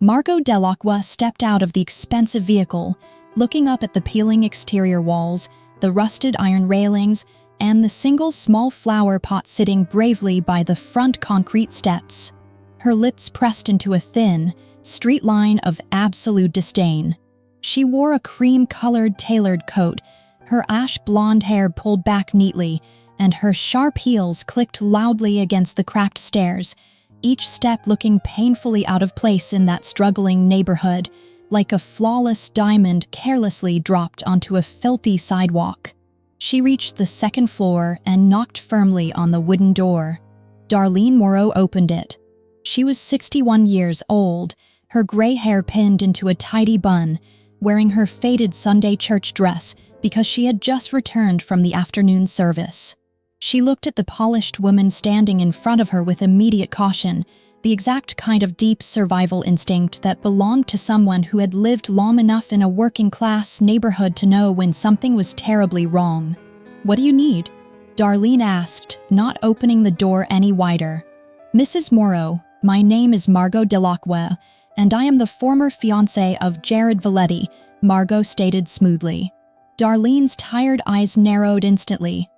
Margot Delacroix stepped out of the expensive vehicle, looking up at the peeling exterior walls, the rusted iron railings, and the single small flower pot sitting bravely by the front concrete steps. Her lips pressed into a thin, straight line of absolute disdain. She wore a cream-colored tailored coat, her ash-blonde hair pulled back neatly, and her sharp heels clicked loudly against the cracked stairs, each step looking painfully out of place in that struggling neighborhood, like a flawless diamond carelessly dropped onto a filthy sidewalk. She reached the second floor and knocked firmly on the wooden door. Darlene Moreau opened it. She was 61 years old, her gray hair pinned into a tidy bun, wearing her faded Sunday church dress because she had just returned from the afternoon service. She looked at the polished woman standing in front of her with immediate caution, the exact kind of deep survival instinct that belonged to someone who had lived long enough in a working-class neighborhood to know when something was terribly wrong. "What do you need?" Darlene asked, not opening the door any wider. "Mrs. Moreau, my name is Margot Delacroix, and I am the former fiancé of Jared Valetti," Margot stated smoothly. Darlene's tired eyes narrowed instantly.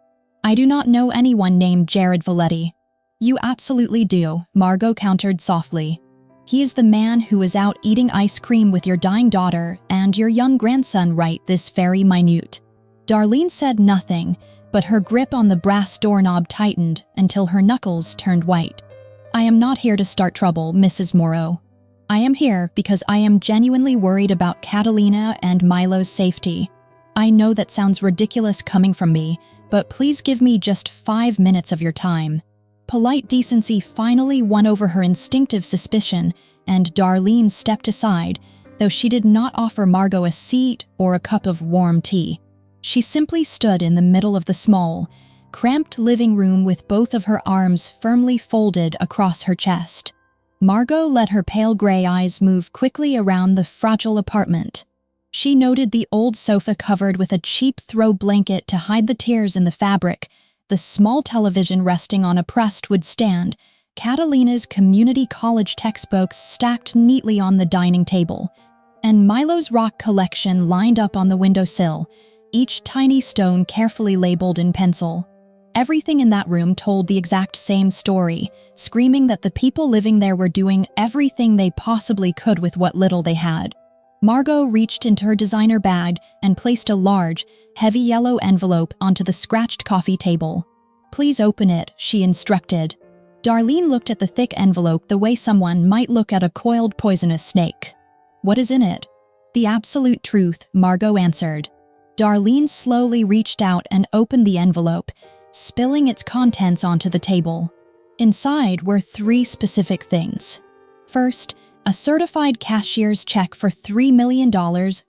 "I do not know anyone named Jared Valetti." "You absolutely do," Margot countered softly. "He is the man who is out eating ice cream with your dying daughter and your young grandson right this very minute." Darlene said nothing, but her grip on the brass doorknob tightened until her knuckles turned white. "I am not here to start trouble, Mrs. Moreau. I am here because I am genuinely worried about Catalina and Milo's safety. I know that sounds ridiculous coming from me, but please give me just 5 minutes of your time." Polite decency finally won over her instinctive suspicion, and Darlene stepped aside, though she did not offer Margot a seat or a cup of warm tea. She simply stood in the middle of the small, cramped living room with both of her arms firmly folded across her chest. Margot let her pale gray eyes move quickly around the fragile apartment. She noted the old sofa covered with a cheap throw blanket to hide the tears in the fabric, the small television resting on a pressed wood stand, Catalina's community college textbooks stacked neatly on the dining table, and Milo's rock collection lined up on the windowsill, each tiny stone carefully labeled in pencil. Everything in that room told the exact same story, screaming that the people living there were doing everything they possibly could with what little they had. Margot reached into her designer bag and placed a large, heavy yellow envelope onto the scratched coffee table. "Please open it," she instructed. Darlene looked at the thick envelope the way someone might look at a coiled poisonous snake. "What is in it?" "The absolute truth," Margot answered. Darlene slowly reached out and opened the envelope, spilling its contents onto the table. Inside were 3 specific things. First, a certified cashier's check for $3 million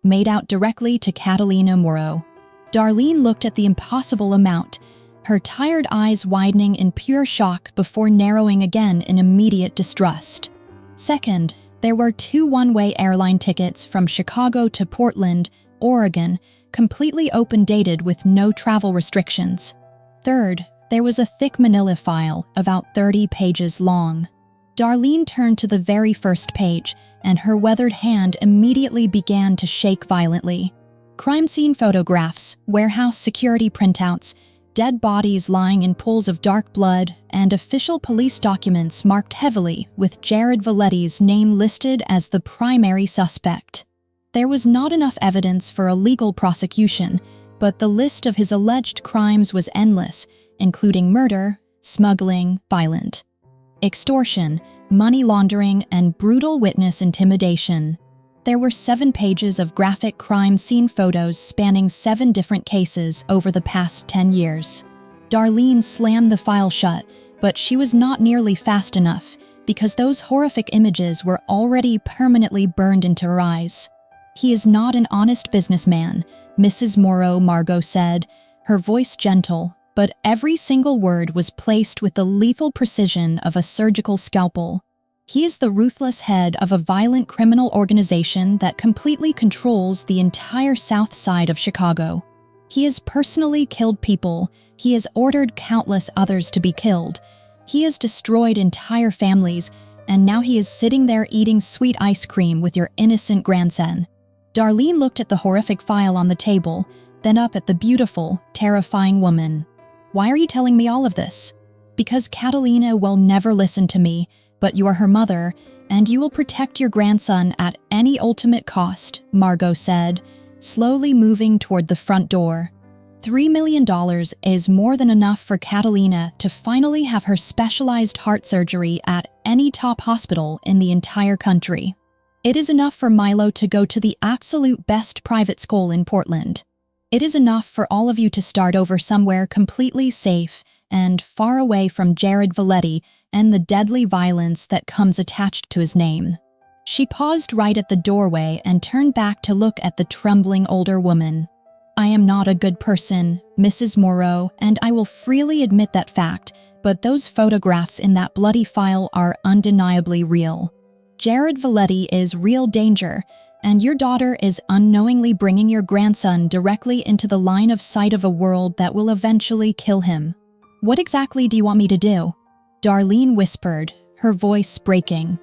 made out directly to Catalina Moreau. Darlene looked at the impossible amount, her tired eyes widening in pure shock before narrowing again in immediate distrust. Second, there were 2 one-way airline tickets from Chicago to Portland, Oregon, completely open-dated with no travel restrictions. Third, there was a thick manila file, about 30 pages long. Darlene turned to the very first page, and her weathered hand immediately began to shake violently. Crime scene photographs, warehouse security printouts, dead bodies lying in pools of dark blood, and official police documents marked heavily with Jared Valetti's name listed as the primary suspect. There was not enough evidence for a legal prosecution, but the list of his alleged crimes was endless, including murder, smuggling, violent extortion, money laundering, and brutal witness intimidation. There were 7 pages of graphic crime scene photos spanning 7 different cases over the past 10 years. Darlene slammed the file shut, but she was not nearly fast enough because those horrific images were already permanently burned into her eyes. "He is not an honest businessman," Mrs. Moreau Margot said, her voice gentle, but every single word was placed with the lethal precision of a surgical scalpel. He is the ruthless head of a violent criminal organization that completely controls the entire south side of Chicago. He has personally killed people, he has ordered countless others to be killed, he has destroyed entire families, and now he is sitting there eating sweet ice cream with your innocent grandson. Darlene looked at the horrific file on the table, then up at the beautiful, terrifying woman. "Why are you telling me all of this?" "Because Catalina will never listen to me, but you are her mother, and you will protect your grandson at any ultimate cost," Margot said, slowly moving toward the front door. $3 million is more than enough for Catalina to finally have her specialized heart surgery at any top hospital in the entire country. It is enough for Milo to go to the absolute best private school in Portland. It is enough for all of you to start over somewhere completely safe and far away from Jared Valetti and the deadly violence that comes attached to his name. She paused right at the doorway and turned back to look at the trembling older woman. "I am not a good person, Mrs. Moreau, and I will freely admit that fact, but those photographs in that bloody file are undeniably real. Jared Valetti is real danger, and your daughter is unknowingly bringing your grandson directly into the line of sight of a world that will eventually kill him. What exactly do you want me to do?" Darlene whispered, her voice breaking.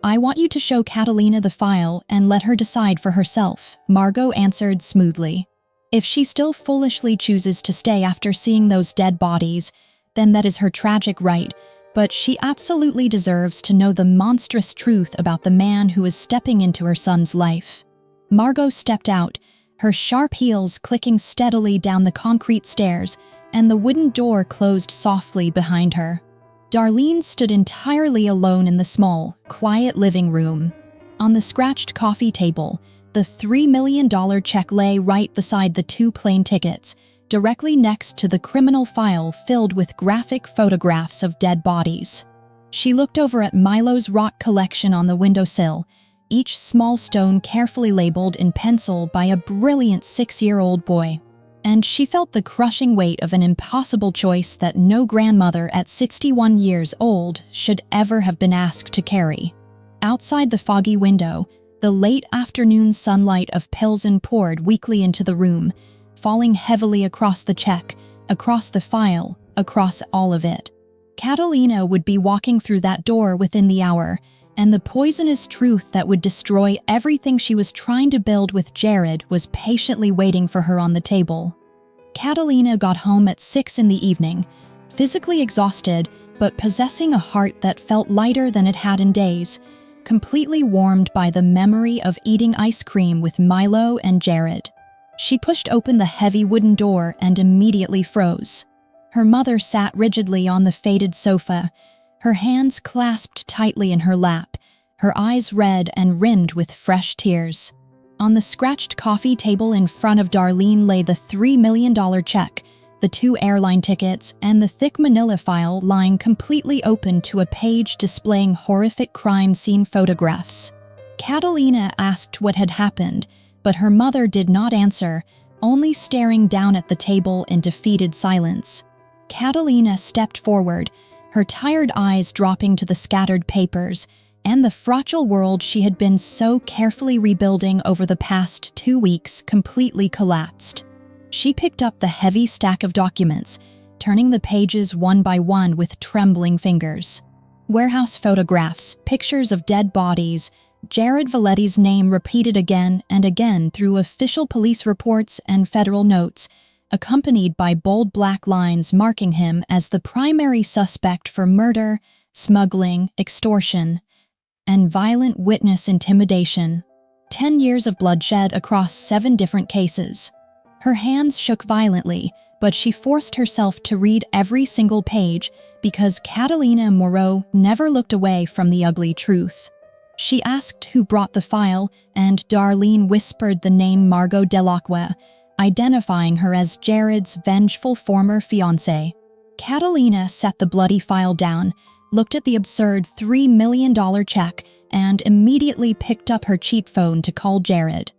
"I want you to show Catalina the file and let her decide for herself," Margot answered smoothly. "If she still foolishly chooses to stay after seeing those dead bodies, then that is her tragic right, but she absolutely deserves to know the monstrous truth about the man who is stepping into her son's life." Margot stepped out, her sharp heels clicking steadily down the concrete stairs, and the wooden door closed softly behind her. Darlene stood entirely alone in the small, quiet living room. On the scratched coffee table, the $3 million check lay right beside the 2 plane tickets, directly next to the criminal file filled with graphic photographs of dead bodies. She looked over at Milo's rock collection on the windowsill, each small stone carefully labeled in pencil by a brilliant 6-year-old boy. And she felt the crushing weight of an impossible choice that no grandmother at 61 years old should ever have been asked to carry. Outside the foggy window, the late afternoon sunlight of Pigeon poured weakly into the room, falling heavily across the check, across the file, across all of it. Catalina would be walking through that door within the hour, and the poisonous truth that would destroy everything she was trying to build with Jared was patiently waiting for her on the table. Catalina got home at 6 in the evening, physically exhausted, but possessing a heart that felt lighter than it had in days, completely warmed by the memory of eating ice cream with Milo and Jared. She pushed open the heavy wooden door and immediately froze. Her mother sat rigidly on the faded sofa, her hands clasped tightly in her lap, her eyes red and rimmed with fresh tears. On the scratched coffee table in front of Darlene lay the $3 million check, the 2 airline tickets, and the thick manila file lying completely open to a page displaying horrific crime scene photographs. Catalina asked what had happened, but her mother did not answer, only staring down at the table in defeated silence. Catalina stepped forward, her tired eyes dropping to the scattered papers and the fragile world she had been so carefully rebuilding over the past 2 weeks completely collapsed. She picked up the heavy stack of documents, turning the pages one by one with trembling fingers. Warehouse photographs, pictures of dead bodies, Jared Valetti's name repeated again and again through official police reports and federal notes, accompanied by bold black lines marking him as the primary suspect for murder, smuggling, extortion, and violent witness intimidation. 10 years of bloodshed across 7 different cases. Her hands shook violently, but she forced herself to read every single page because Catalina Moreau never looked away from the ugly truth. She asked who brought the file, and Darlene whispered the name Margot Delacqua, identifying her as Jared's vengeful former fiancé. Catalina set the bloody file down, looked at the absurd $3 million check, and immediately picked up her cheap phone to call Jared.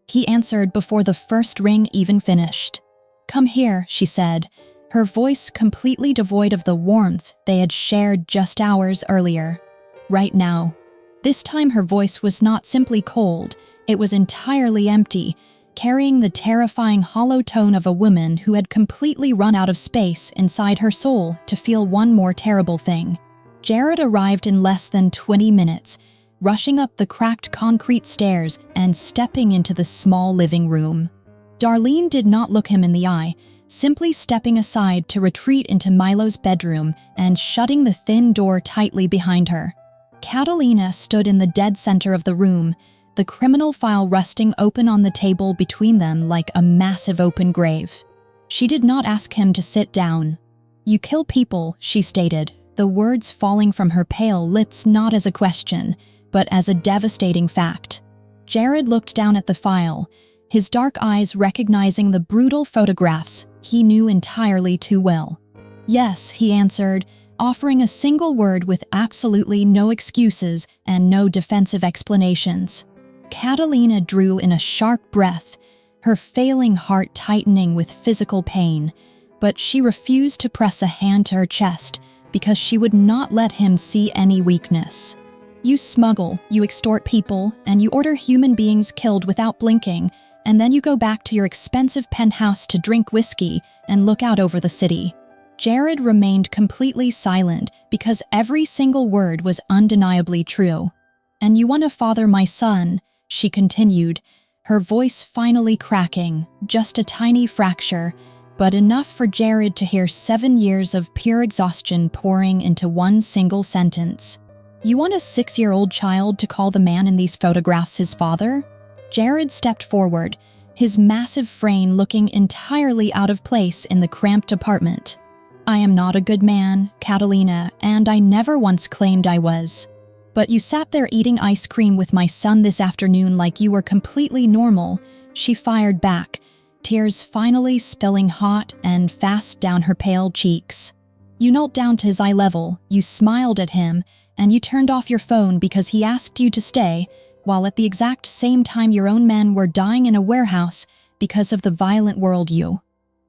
He answered before the first ring even finished. "Come here," she said, her voice completely devoid of the warmth they had shared just hours earlier. Right now, this time her voice was not simply cold, it was entirely empty, carrying the terrifying hollow tone of a woman who had completely run out of space inside her soul to feel one more terrible thing. Jared arrived in less than 20 minutes, rushing up the cracked concrete stairs and stepping into the small living room. Darlene did not look him in the eye, simply stepping aside to retreat into Milo's bedroom and shutting the thin door tightly behind her. Catalina stood in the dead center of the room, the criminal file resting open on the table between them like a massive open grave. She did not ask him to sit down. "You kill people," she stated, the words falling from her pale lips not as a question, but as a devastating fact. Jared looked down at the file, his dark eyes recognizing the brutal photographs he knew entirely too well. "Yes," he answered, offering a single word with absolutely no excuses and no defensive explanations. Catalina drew in a sharp breath, her failing heart tightening with physical pain, but she refused to press a hand to her chest because she would not let him see any weakness. "You smuggle, you extort people, and you order human beings killed without blinking, and then you go back to your expensive penthouse to drink whiskey and look out over the city." Jared remained completely silent because every single word was undeniably true. "And you want to father my son," she continued, her voice finally cracking, just a tiny fracture, but enough for Jared to hear 7 years of pure exhaustion pouring into one single sentence. "You want a 6-year-old child to call the man in these photographs his father?" Jared stepped forward, his massive frame looking entirely out of place in the cramped apartment. "I am not a good man, Catalina, and I never once claimed I was. But you sat there eating ice cream with my son this afternoon like you were completely normal," she fired back, tears finally spilling hot and fast down her pale cheeks. "You knelt down to his eye level, you smiled at him, and you turned off your phone because he asked you to stay, while at the exact same time your own men were dying in a warehouse because of the violent world you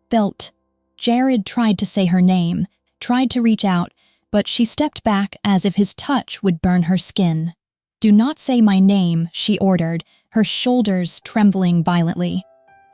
built." Jared tried to say her name, tried to reach out, but she stepped back as if his touch would burn her skin. "Do not say my name," she ordered, her shoulders trembling violently.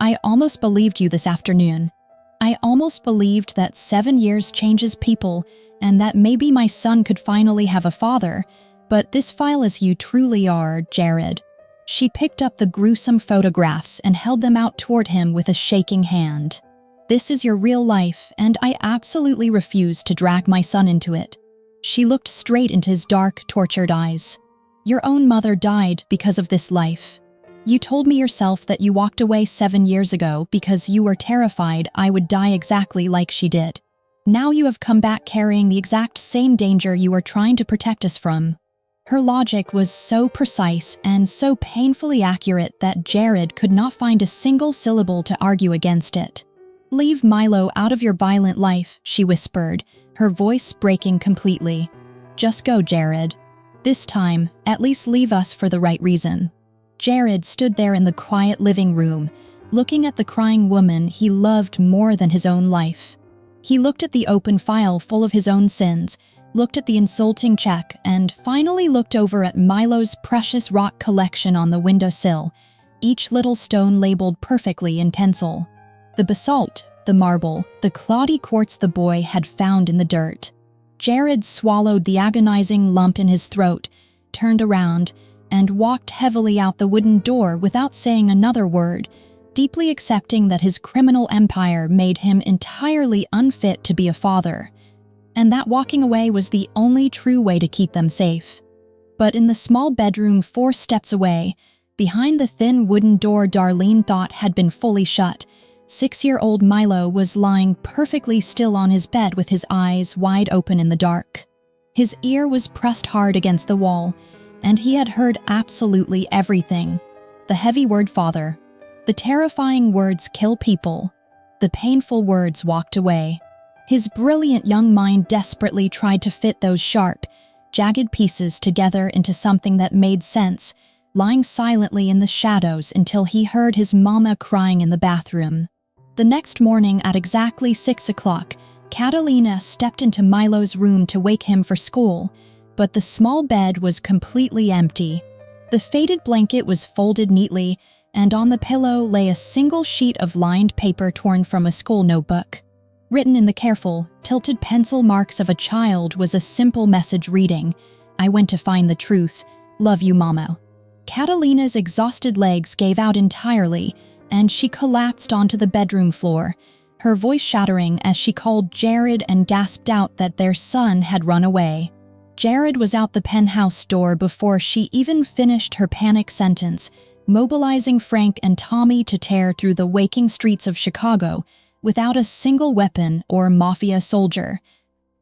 "I almost believed you this afternoon. I almost believed that 7 years changes people and that maybe my son could finally have a father, but this file as you truly are, Jared." She picked up the gruesome photographs and held them out toward him with a shaking hand. "This is your real life, and I absolutely refuse to drag my son into it." She looked straight into his dark, tortured eyes. "Your own mother died because of this life. You told me yourself that you walked away 7 years ago because you were terrified I would die exactly like she did. Now you have come back carrying the exact same danger you were trying to protect us from." Her logic was so precise and so painfully accurate that Jared could not find a single syllable to argue against it. "Leave Milo out of your violent life," she whispered, her voice breaking completely. "Just go, Jared. This time, at least leave us for the right reason." Jared stood there in the quiet living room, looking at the crying woman he loved more than his own life. He looked at the open file full of his own sins, looked at the insulting check, and finally looked over at Milo's precious rock collection on the windowsill, each little stone labeled perfectly in pencil. The basalt, the marble, the cloddy quartz the boy had found in the dirt. Jared swallowed the agonizing lump in his throat, turned around, and walked heavily out the wooden door without saying another word, deeply accepting that his criminal empire made him entirely unfit to be a father, and that walking away was the only true way to keep them safe. But in the small bedroom 4 steps away, behind the thin wooden door Darlene thought had been fully shut, 6-year-old Milo was lying perfectly still on his bed with his eyes wide open in the dark. His ear was pressed hard against the wall, and he had heard absolutely everything. The heavy word father, the terrifying words kill people, the painful words walked away. His brilliant young mind desperately tried to fit those sharp, jagged pieces together into something that made sense, lying silently in the shadows until he heard his mama crying in the bathroom. The next morning at exactly 6 o'clock, Catalina stepped into Milo's room to wake him for school, but the small bed was completely empty. The faded blanket was folded neatly, and on the pillow lay a single sheet of lined paper torn from a school notebook. Written in the careful, tilted pencil marks of a child was a simple message reading, "I went to find the truth. Love you, Mama." Catalina's exhausted legs gave out entirely, and she collapsed onto the bedroom floor, her voice shattering as she called Jared and gasped out that their son had run away. Jared was out the penthouse door before she even finished her panic sentence, mobilizing Frank and Tommy to tear through the waking streets of Chicago without a single weapon or Mafia soldier,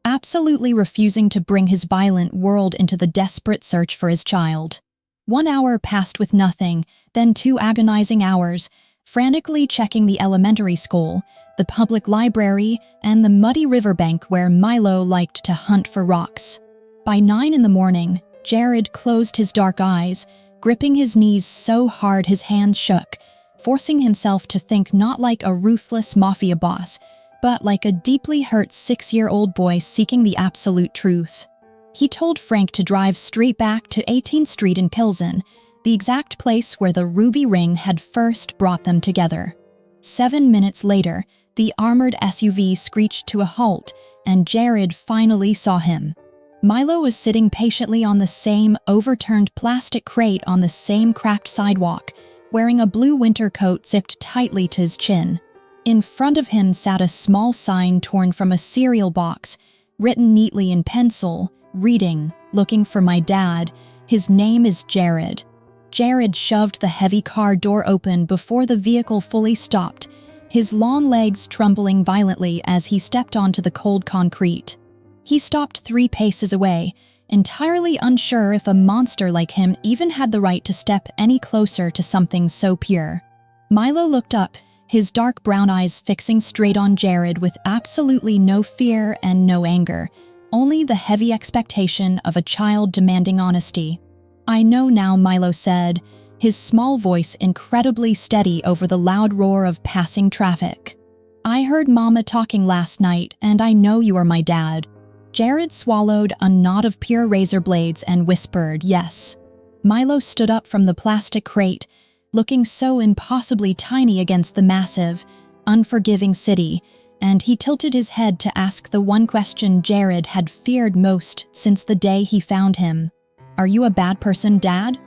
absolutely refusing to bring his violent world into the desperate search for his child. 1 hour passed with nothing, then 2 agonizing hours, frantically checking the elementary school, the public library, and the muddy riverbank where Milo liked to hunt for rocks. By 9 in the morning, Jared closed his dark eyes, gripping his knees so hard his hands shook, forcing himself to think not like a ruthless mafia boss, but like a deeply hurt 6-year-old boy seeking the absolute truth. He told Frank to drive straight back to 18th Street in Pigeon, the exact place where the ruby ring had first brought them together. 7 minutes later, the armored SUV screeched to a halt, and Jared finally saw him. Milo was sitting patiently on the same overturned plastic crate on the same cracked sidewalk, wearing a blue winter coat zipped tightly to his chin. In front of him sat a small sign torn from a cereal box, written neatly in pencil, reading, "Looking for my dad. His name is Jared." Jared shoved the heavy car door open before the vehicle fully stopped, his long legs trembling violently as he stepped onto the cold concrete. He stopped 3 paces away, entirely unsure if a monster like him even had the right to step any closer to something so pure. Milo looked up, his dark brown eyes fixing straight on Jared with absolutely no fear and no anger, only the heavy expectation of a child demanding honesty. "I know now," Milo said, his small voice incredibly steady over the loud roar of passing traffic. "I heard Mama talking last night, and I know you are my dad." Jared swallowed a knot of pure razor blades and whispered, "Yes." Milo stood up from the plastic crate, looking so impossibly tiny against the massive, unforgiving city, and he tilted his head to ask the one question Jared had feared most since the day he found him. "Are you a bad person, Dad?"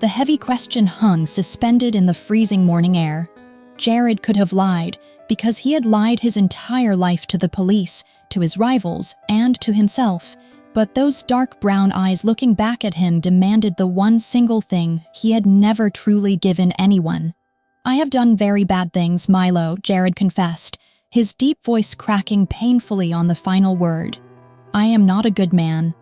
The heavy question hung suspended in the freezing morning air. Jared could have lied, because he had lied his entire life to the police, to his rivals, and to himself. But those dark brown eyes looking back at him demanded the one single thing he had never truly given anyone. "I have done very bad things, Milo," Jared confessed, his deep voice cracking painfully on the final word. "I am not a good man."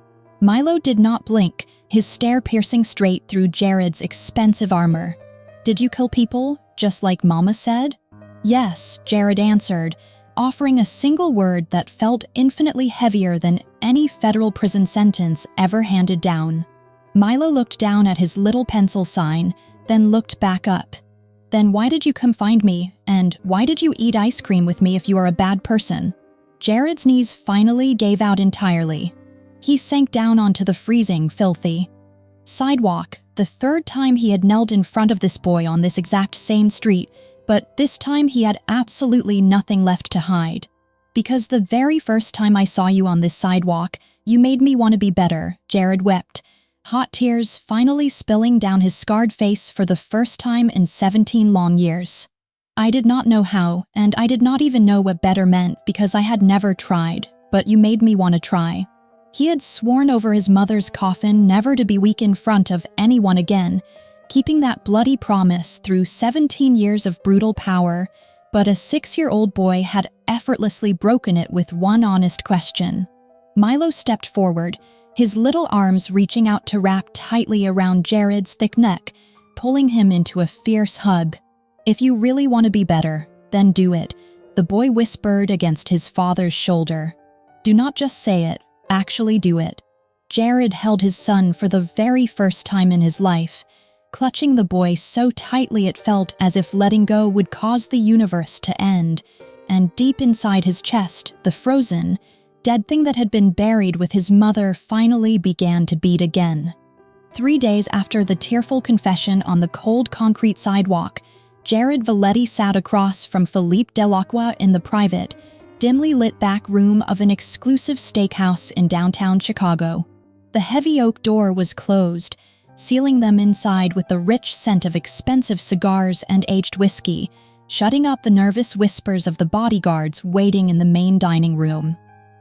Milo did not blink, his stare piercing straight through Jared's expensive armor. "Did you kill people, just like Mama said?" "Yes," Jared answered, offering a single word that felt infinitely heavier than any federal prison sentence ever handed down. Milo looked down at his little pencil sign, then looked back up. "Then why did you come find me, and why did you eat ice cream with me if you are a bad person?" Jared's knees finally gave out entirely. He sank down onto the freezing, filthy sidewalk, the 3rd time he had knelt in front of this boy on this exact same street, but this time he had absolutely nothing left to hide. "Because the very first time I saw you on this sidewalk, you made me want to be better," Jared wept, hot tears finally spilling down his scarred face for the first time in 17 long years. "I did not know how, and I did not even know what better meant because I had never tried, but you made me want to try." He had sworn over his mother's coffin never to be weak in front of anyone again, keeping that bloody promise through 17 years of brutal power, but a 6-year-old boy had effortlessly broken it with one honest question. Milo stepped forward, his little arms reaching out to wrap tightly around Jared's thick neck, pulling him into a fierce hug. "If you really want to be better, then do it," the boy whispered against his father's shoulder. "Do not just say it. Actually do it." Jared held his son for the very first time in his life, clutching the boy so tightly it felt as if letting go would cause the universe to end, and deep inside his chest, the frozen, dead thing that had been buried with his mother finally began to beat again. 3 days after the tearful confession on the cold concrete sidewalk, Jared Valetti sat across from Philippe Delacroix in the private, dimly lit back room of an exclusive steakhouse in downtown Chicago. The heavy oak door was closed, sealing them inside with the rich scent of expensive cigars and aged whiskey, shutting out the nervous whispers of the bodyguards waiting in the main dining room.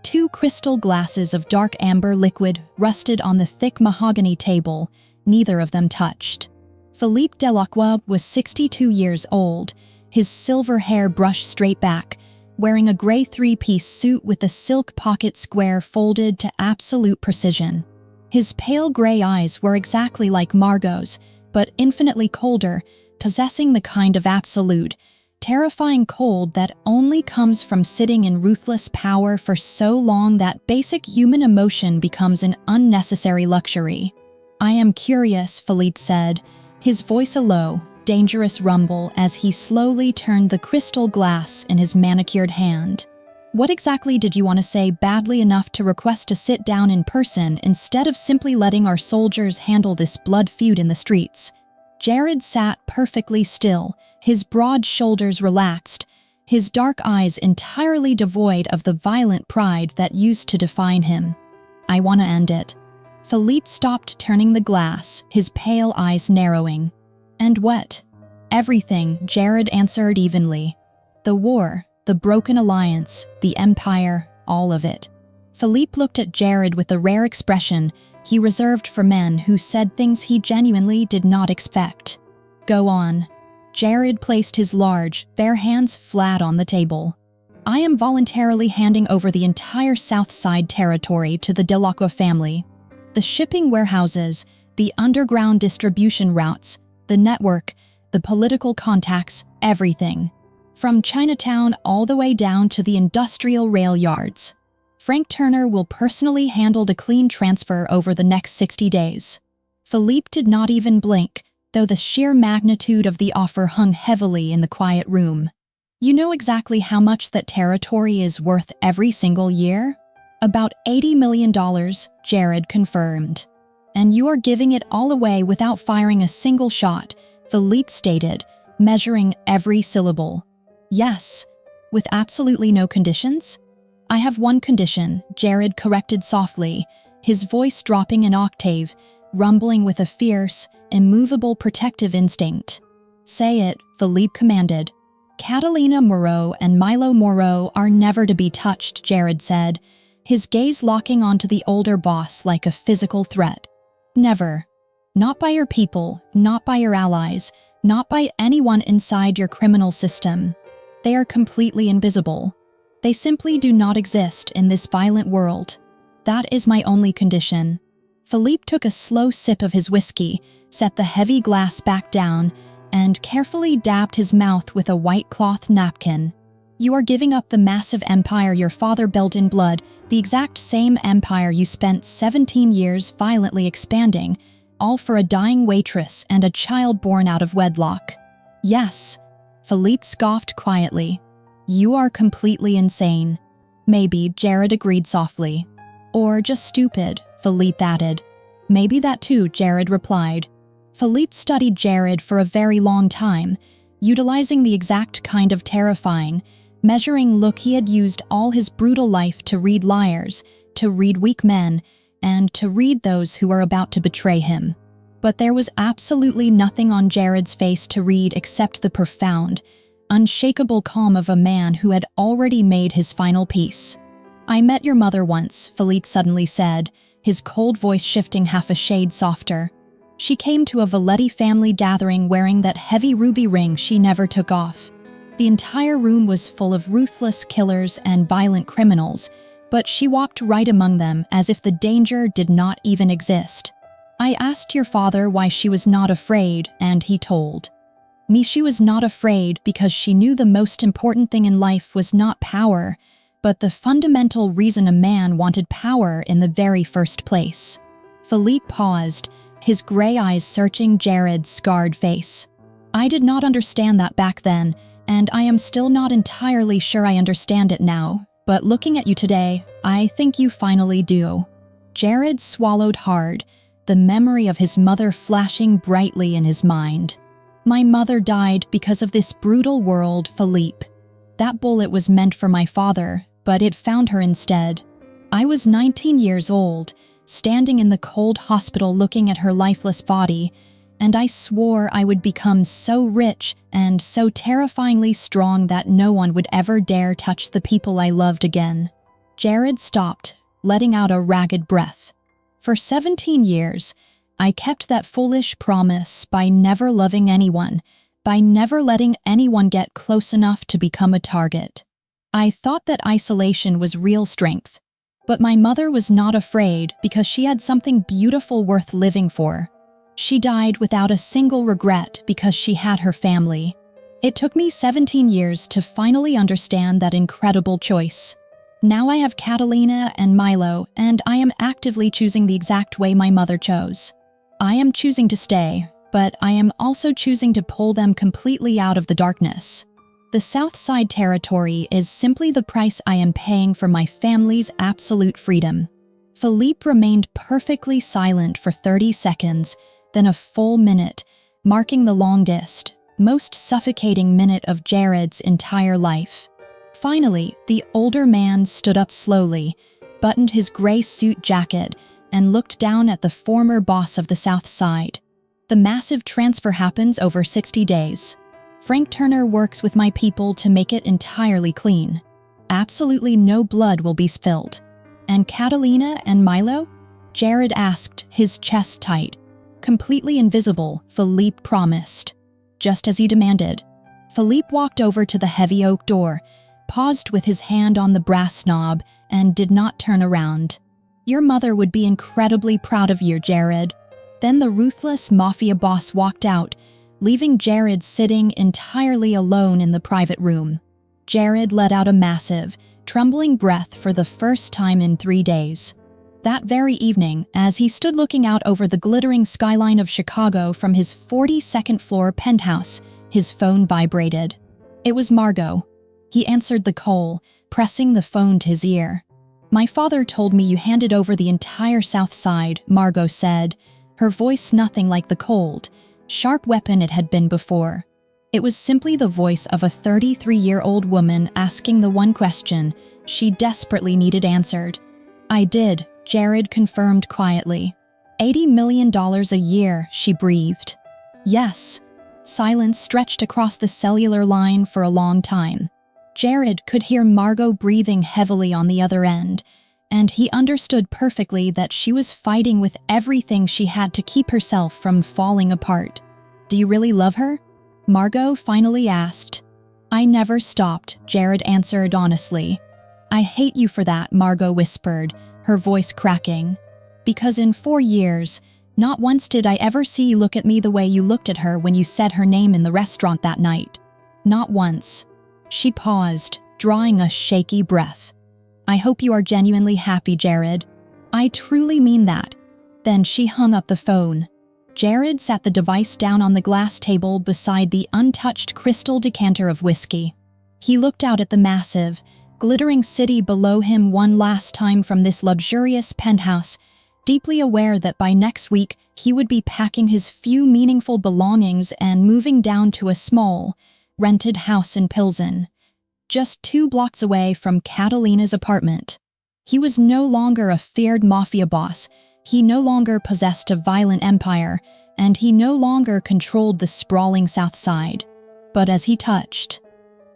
2 crystal glasses of dark amber liquid rusted on the thick mahogany table, neither of them touched. Philippe Delacroix was 62 years old, his silver hair brushed straight back, wearing a gray 3-piece suit with the silk pocket square folded to absolute precision. His pale gray eyes were exactly like Margot's, but infinitely colder, possessing the kind of absolute, terrifying cold that only comes from sitting in ruthless power for so long that basic human emotion becomes an unnecessary luxury. "I am curious," Philippe said, his voice a low, dangerous rumble as he slowly turned the crystal glass in his manicured hand. "What exactly did you want to say badly enough to request to sit down in person instead of simply letting our soldiers handle this blood feud in the streets?" Jared sat perfectly still, his broad shoulders relaxed, his dark eyes entirely devoid of the violent pride that used to define him. "I want to end it." Philippe stopped turning the glass, his pale eyes narrowing. "And what?" "Everything," Jared answered evenly. "The war, the broken alliance, the empire, all of it." Philippe looked at Jared with a rare expression he reserved for men who said things he genuinely did not expect. "Go on." Jared placed his large, bare hands flat on the table. "I am voluntarily handing over the entire South Side territory to the Delacroix family. The shipping warehouses, the underground distribution routes, the network, the political contacts, everything. From Chinatown all the way down to the industrial rail yards. Frank Turner will personally handle the clean transfer over the next 60 days. Philippe did not even blink, though the sheer magnitude of the offer hung heavily in the quiet room. "You know exactly how much that territory is worth every single year?" "About $80 million, Jared confirmed. "And you are giving it all away without firing a single shot," Philippe stated, measuring every syllable. "Yes, with absolutely no conditions?" "I have one condition," Jared corrected softly, his voice dropping an octave, rumbling with a fierce, immovable protective instinct. "Say it," Philippe commanded. "Catalina Moreau and Milo Moreau are never to be touched," Jared said, his gaze locking onto the older boss like a physical threat. "Never. Not by your people, not by your allies, not by anyone inside your criminal system. They are completely invisible. They simply do not exist in this violent world. That is my only condition." Philippe took a slow sip of his whiskey, set the heavy glass back down, and carefully dabbed his mouth with a white cloth napkin. "You are giving up the massive empire your father built in blood, the exact same empire you spent 17 years violently expanding, all for a dying waitress and a child born out of wedlock." "Yes," Philippe scoffed quietly. "You are completely insane." "Maybe," Jared agreed softly. "Or just stupid," Philippe added. "Maybe that too," Jared replied. Philippe studied Jared for a very long time, utilizing the exact kind of terrifying, measuring look he had used all his brutal life to read liars, to read weak men, and to read those who are about to betray him. But there was absolutely nothing on Jared's face to read except the profound, unshakable calm of a man who had already made his final peace. "I met your mother once," Philippe suddenly said, his cold voice shifting half a shade softer. "She came to a Valetti family gathering wearing that heavy ruby ring she never took off. The entire room was full of ruthless killers and violent criminals, but she walked right among them as if the danger did not even exist. I asked your father why she was not afraid, and he told me she was not afraid because she knew the most important thing in life was not power, but the fundamental reason a man wanted power in the very first place." Philippe paused, his gray eyes searching Jared's scarred face. I did not understand that back then, and I am still not entirely sure I understand it now, but looking at you today, I think you finally do. Jared swallowed hard, the memory of his mother flashing brightly in his mind. My mother died because of this brutal world, Philippe. That bullet was meant for my father, but it found her instead. I was 19 years old, standing in the cold hospital looking at her lifeless body, and I swore I would become so rich and so terrifyingly strong that no one would ever dare touch the people I loved again. Jared stopped, letting out a ragged breath. For 17 years, I kept that foolish promise by never loving anyone, by never letting anyone get close enough to become a target. I thought that isolation was real strength, but my mother was not afraid because she had something beautiful worth living for. She died without a single regret because she had her family. It took me 17 years to finally understand that incredible choice. Now I have Catalina and Milo, and I am actively choosing the exact way my mother chose. I am choosing to stay, but I am also choosing to pull them completely out of the darkness. The South Side territory is simply the price I am paying for my family's absolute freedom. Philippe remained perfectly silent for 30 seconds, then a full minute, marking the longest, most suffocating minute of Jared's entire life. Finally, the older man stood up slowly, buttoned his gray suit jacket, and looked down at the former boss of the South Side. The massive transfer happens over 60 days. Frank Turner works with my people to make it entirely clean. Absolutely no blood will be spilled. And Catalina and Milo? Jared asked, his chest tight. Completely invisible, Philippe promised. Just as he demanded. Philippe walked over to the heavy oak door, paused with his hand on the brass knob, and did not turn around. Your mother would be incredibly proud of you, Jared. Then the ruthless Mafia boss walked out, leaving Jared sitting entirely alone in the private room. Jared let out a massive, trembling breath for the first time in 3 days. That very evening, as he stood looking out over the glittering skyline of Chicago from his 42nd floor penthouse, his phone vibrated. It was Margot. He answered the call, pressing the phone to his ear. My father told me you handed over the entire South Side, Margot said, her voice nothing like the cold, sharp weapon it had been before. It was simply the voice of a 33-year-old woman asking the one question she desperately needed answered. I did, Jared confirmed quietly. $80 million a year, she breathed. Yes. Silence stretched across the cellular line for a long time. Jared could hear Margot breathing heavily on the other end, and he understood perfectly that she was fighting with everything she had to keep herself from falling apart. Do you really love her? Margot finally asked. I never stopped, Jared answered honestly. I hate you for that, Margot whispered, her voice cracking. Because in 4 years, not once did I ever see you look at me the way you looked at her when you said her name in the restaurant that night. Not once. She paused, drawing a shaky breath. I hope you are genuinely happy, Jared. I truly mean that. Then she hung up the phone. Jared sat the device down on the glass table beside the untouched crystal decanter of whiskey. He looked out at the massive, glittering city below him one last time from this luxurious penthouse, deeply aware that by next week he would be packing his few meaningful belongings and moving down to a small, rented house in Pilsen, just 2 blocks away from Catalina's apartment. He was no longer a feared mafia boss, he no longer possessed a violent empire, and he no longer controlled the sprawling South Side. But as he touched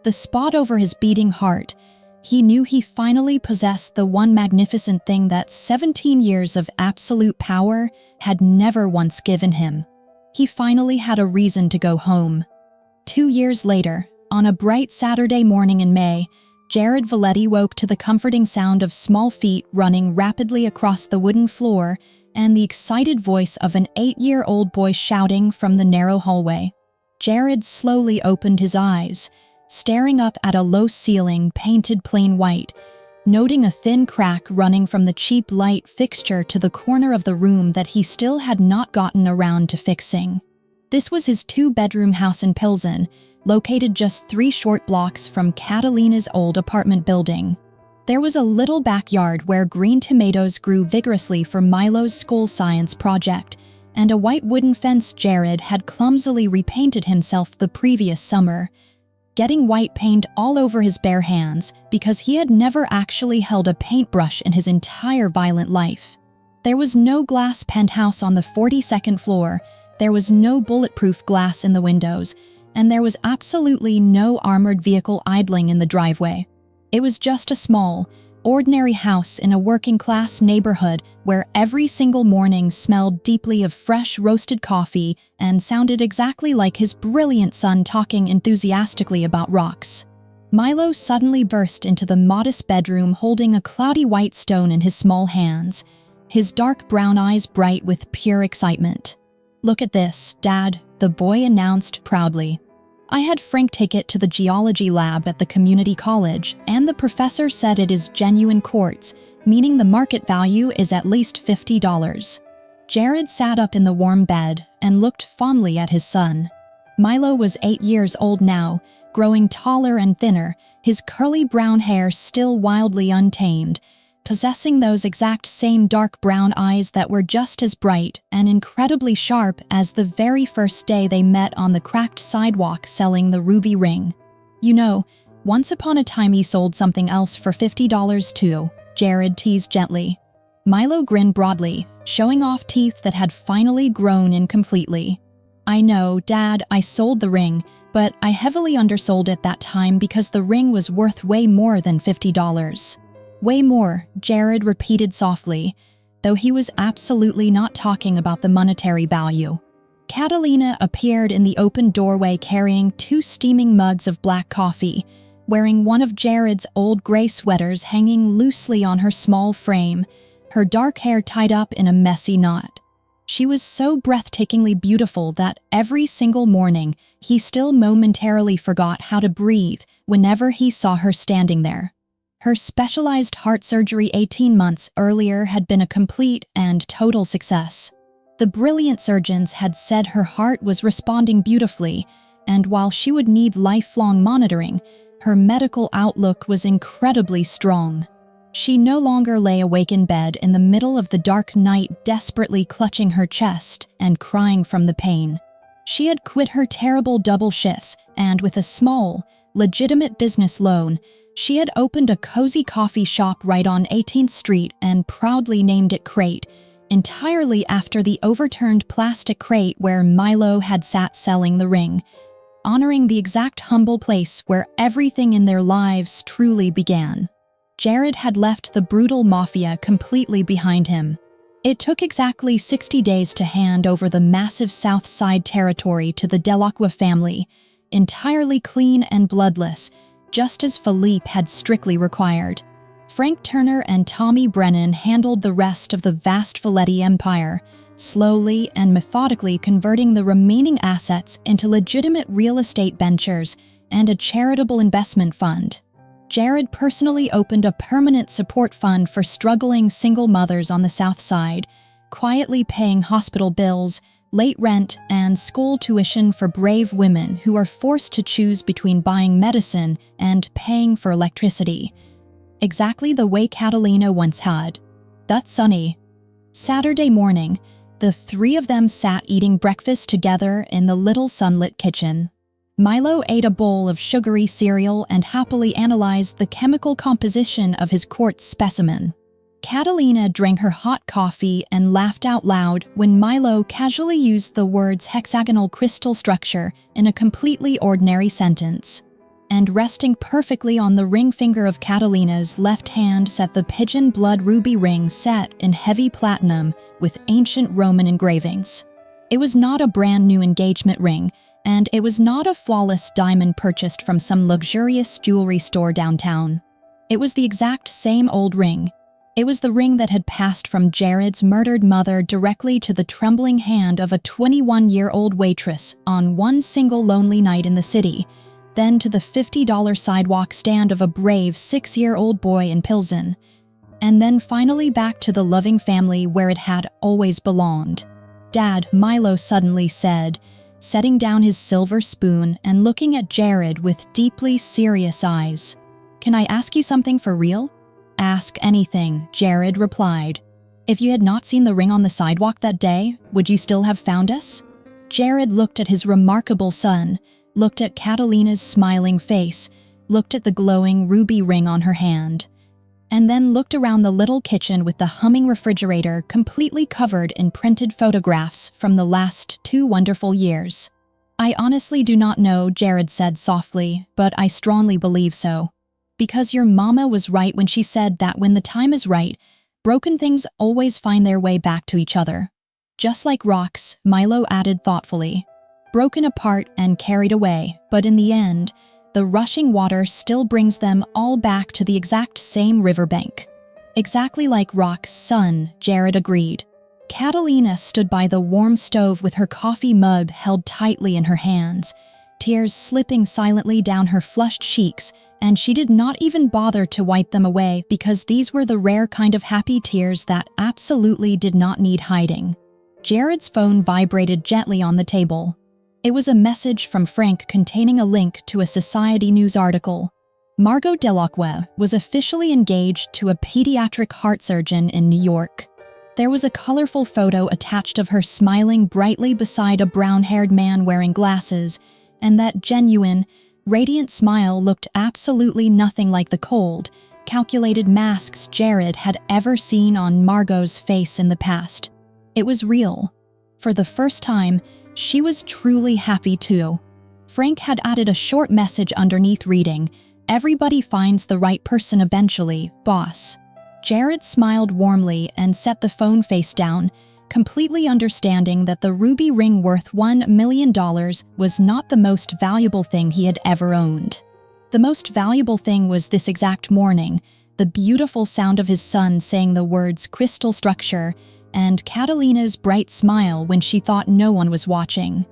the spot over his beating heart, he knew he finally possessed the one magnificent thing that 17 years of absolute power had never once given him. He finally had a reason to go home. 2 years later, on a bright Saturday morning in May, Jared Valetti woke to the comforting sound of small feet running rapidly across the wooden floor and the excited voice of an 8-year-old boy shouting from the narrow hallway. Jared slowly opened his eyes, staring up at a low ceiling painted plain white, noting a thin crack running from the cheap light fixture to the corner of the room that he still had not gotten around to fixing. This was his two-bedroom house in Pigeon, located just 3 short blocks from Catalina's old apartment building. There was a little backyard where green tomatoes grew vigorously for Milo's school science project, and a white wooden fence Jared had clumsily repainted himself the previous summer, getting white paint all over his bare hands because he had never actually held a paintbrush in his entire violent life. There was no glass penthouse on the 42nd floor, there was no bulletproof glass in the windows, and there was absolutely no armored vehicle idling in the driveway. It was just a small, ordinary house in a working-class neighborhood where every single morning smelled deeply of fresh roasted coffee and sounded exactly like his brilliant son talking enthusiastically about rocks. Milo suddenly burst into the modest bedroom holding a cloudy white stone in his small hands, his dark brown eyes bright with pure excitement. "Look at this, Dad," the boy announced proudly. "I had Frank take it to the geology lab at the community college, and the professor said it is genuine quartz, meaning the market value is at least $50. Jared sat up in the warm bed and looked fondly at his son. Milo was 8 years old now, growing taller and thinner, his curly brown hair still wildly untamed, possessing those exact same dark brown eyes that were just as bright and incredibly sharp as the very first day they met on the cracked sidewalk selling the ruby ring. "You know, once upon a time he sold something else for $50 too," Jared teased gently. Milo grinned broadly, showing off teeth that had finally grown in completely. "I know, Dad, I sold the ring, but I heavily undersold it that time because the ring was worth way more than $50. "Way more," Jared repeated softly, though he was absolutely not talking about the monetary value. Catalina appeared in the open doorway carrying 2 steaming mugs of black coffee, wearing one of Jared's old gray sweaters hanging loosely on her small frame, her dark hair tied up in a messy knot. She was so breathtakingly beautiful that every single morning he still momentarily forgot how to breathe whenever he saw her standing there. Her specialized heart surgery 18 months earlier had been a complete and total success. The brilliant surgeons had said her heart was responding beautifully, and while she would need lifelong monitoring, her medical outlook was incredibly strong. She no longer lay awake in bed in the middle of the dark night desperately clutching her chest and crying from the pain. She had quit her terrible double shifts, and with a small, legitimate business loan, she had opened a cozy coffee shop right on 18th Street and proudly named it Crate, entirely after the overturned plastic crate where Milo had sat selling the ring, honoring the exact humble place where everything in their lives truly began. Jared had left the brutal Mafia completely behind him. It took exactly 60 days to hand over the massive South Side territory to the Delacqua family, entirely clean and bloodless, just as Philippe had strictly required. Frank Turner and Tommy Brennan handled the rest of the vast Valetti empire, slowly and methodically converting the remaining assets into legitimate real estate ventures and a charitable investment fund. Jared personally opened a permanent support fund for struggling single mothers on the South Side, quietly paying hospital bills, late rent, and school tuition for brave women who are forced to choose between buying medicine and paying for electricity. Exactly the way Catalina once had. That's Sunni. Saturday morning, the 3 of them sat eating breakfast together in the little sunlit kitchen. Milo ate a bowl of sugary cereal and happily analyzed the chemical composition of his quartz specimen. Catalina drank her hot coffee and laughed out loud when Milo casually used the words hexagonal crystal structure in a completely ordinary sentence. And resting perfectly on the ring finger of Catalina's left hand sat the Pigeon blood ruby ring set in heavy platinum with ancient Roman engravings. It was not a brand new engagement ring, and it was not a flawless diamond purchased from some luxurious jewelry store downtown. It was the exact same old ring. It was the ring that had passed from Jared's murdered mother directly to the trembling hand of a 21-year-old waitress on one single lonely night in the city, then to the $50 sidewalk stand of a brave 6-year-old boy in Pigeon, and then finally back to the loving family where it had always belonged. "Dad," Milo suddenly said, setting down his silver spoon and looking at Jared with deeply serious eyes. "Can I ask you something for real?" "Ask anything," Jared replied. "If you had not seen the ring on the sidewalk that day, would you still have found us?" Jared looked at his remarkable son, looked at Catalina's smiling face, looked at the glowing ruby ring on her hand, and then looked around the little kitchen with the humming refrigerator completely covered in printed photographs from the last 2 wonderful years. "I honestly do not know," Jared said softly, "but I strongly believe so. Because your mama was right when she said that when the time is right, broken things always find their way back to each other. Just like rocks," Milo added thoughtfully. "Broken apart and carried away, but in the end, the rushing water still brings them all back to the exact same riverbank." "Exactly like rocks, son," Jared agreed. Catalina stood by the warm stove with her coffee mug held tightly in her hands, tears slipping silently down her flushed cheeks, and she did not even bother to wipe them away because these were the rare kind of happy tears that absolutely did not need hiding. Jared's phone vibrated gently on the table. It was a message from Frank containing a link to a Society news article. Margot Delacroix was officially engaged to a pediatric heart surgeon in New York. There was a colorful photo attached of her smiling brightly beside a brown-haired man wearing glasses, and that genuine, radiant smile looked absolutely nothing like the cold, calculated masks Jared had ever seen on Margot's face in the past. It was real. For the first time, she was truly happy too. Frank had added a short message underneath reading, "Everybody finds the right person eventually, boss." Jared smiled warmly and set the phone face down, completely understanding that the ruby ring worth $1 million was not the most valuable thing he had ever owned. The most valuable thing was this exact morning, the beautiful sound of his son saying the words crystal structure, and Catalina's bright smile when she thought no one was watching.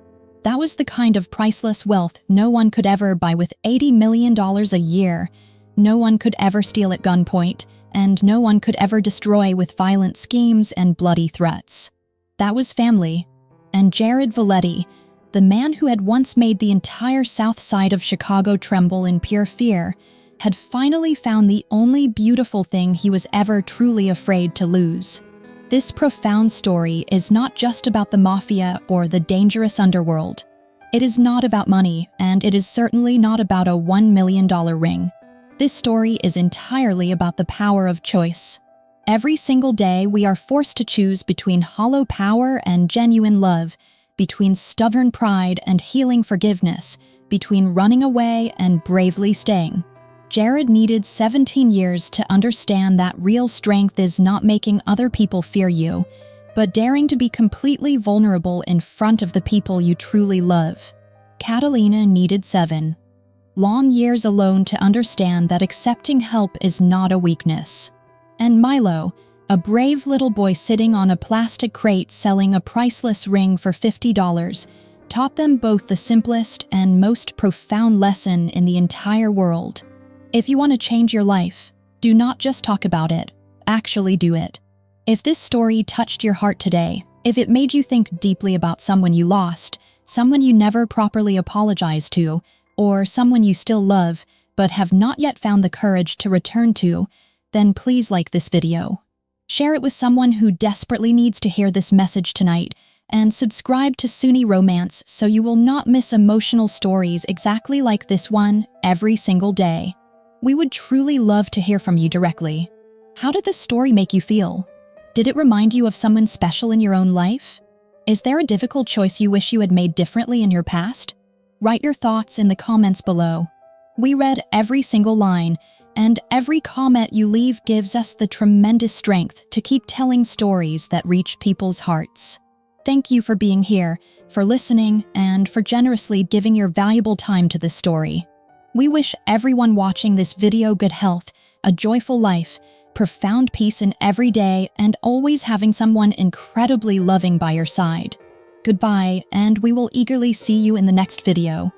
That was the kind of priceless wealth no one could ever buy with $80 million a year. No one could ever steal at gunpoint, and no one could ever destroy with violent schemes and bloody threats. That was family. And Jared Valetti, the man who had once made the entire south side of Chicago tremble in pure fear, had finally found the only beautiful thing he was ever truly afraid to lose. This profound story is not just about the Mafia or the dangerous underworld. It is not about money, and it is certainly not about a $1 million ring. This story is entirely about the power of choice. Every single day, we are forced to choose between hollow power and genuine love, between stubborn pride and healing forgiveness, between running away and bravely staying. Jared needed 17 years to understand that real strength is not making other people fear you, but daring to be completely vulnerable in front of the people you truly love. Catalina needed 7 long years alone to understand that accepting help is not a weakness. And Milo, a brave little boy sitting on a plastic crate selling a priceless ring for $50, taught them both the simplest and most profound lesson in the entire world. If you want to change your life, do not just talk about it, actually do it. If this story touched your heart today, if it made you think deeply about someone you lost, someone you never properly apologized to, or someone you still love but have not yet found the courage to return to, then please like this video. Share it with someone who desperately needs to hear this message tonight, and subscribe to Sunni Romance so you will not miss emotional stories exactly like this one every single day. We would truly love to hear from you directly. How did this story make you feel? Did it remind you of someone special in your own life? Is there a difficult choice you wish you had made differently in your past? Write your thoughts in the comments below. We read every single line, and every comment you leave gives us the tremendous strength to keep telling stories that reach people's hearts. Thank you for being here, for listening, and for generously giving your valuable time to this story. We wish everyone watching this video good health, a joyful life, profound peace in every day, and always having someone incredibly loving by your side. Goodbye, and we will eagerly see you in the next video.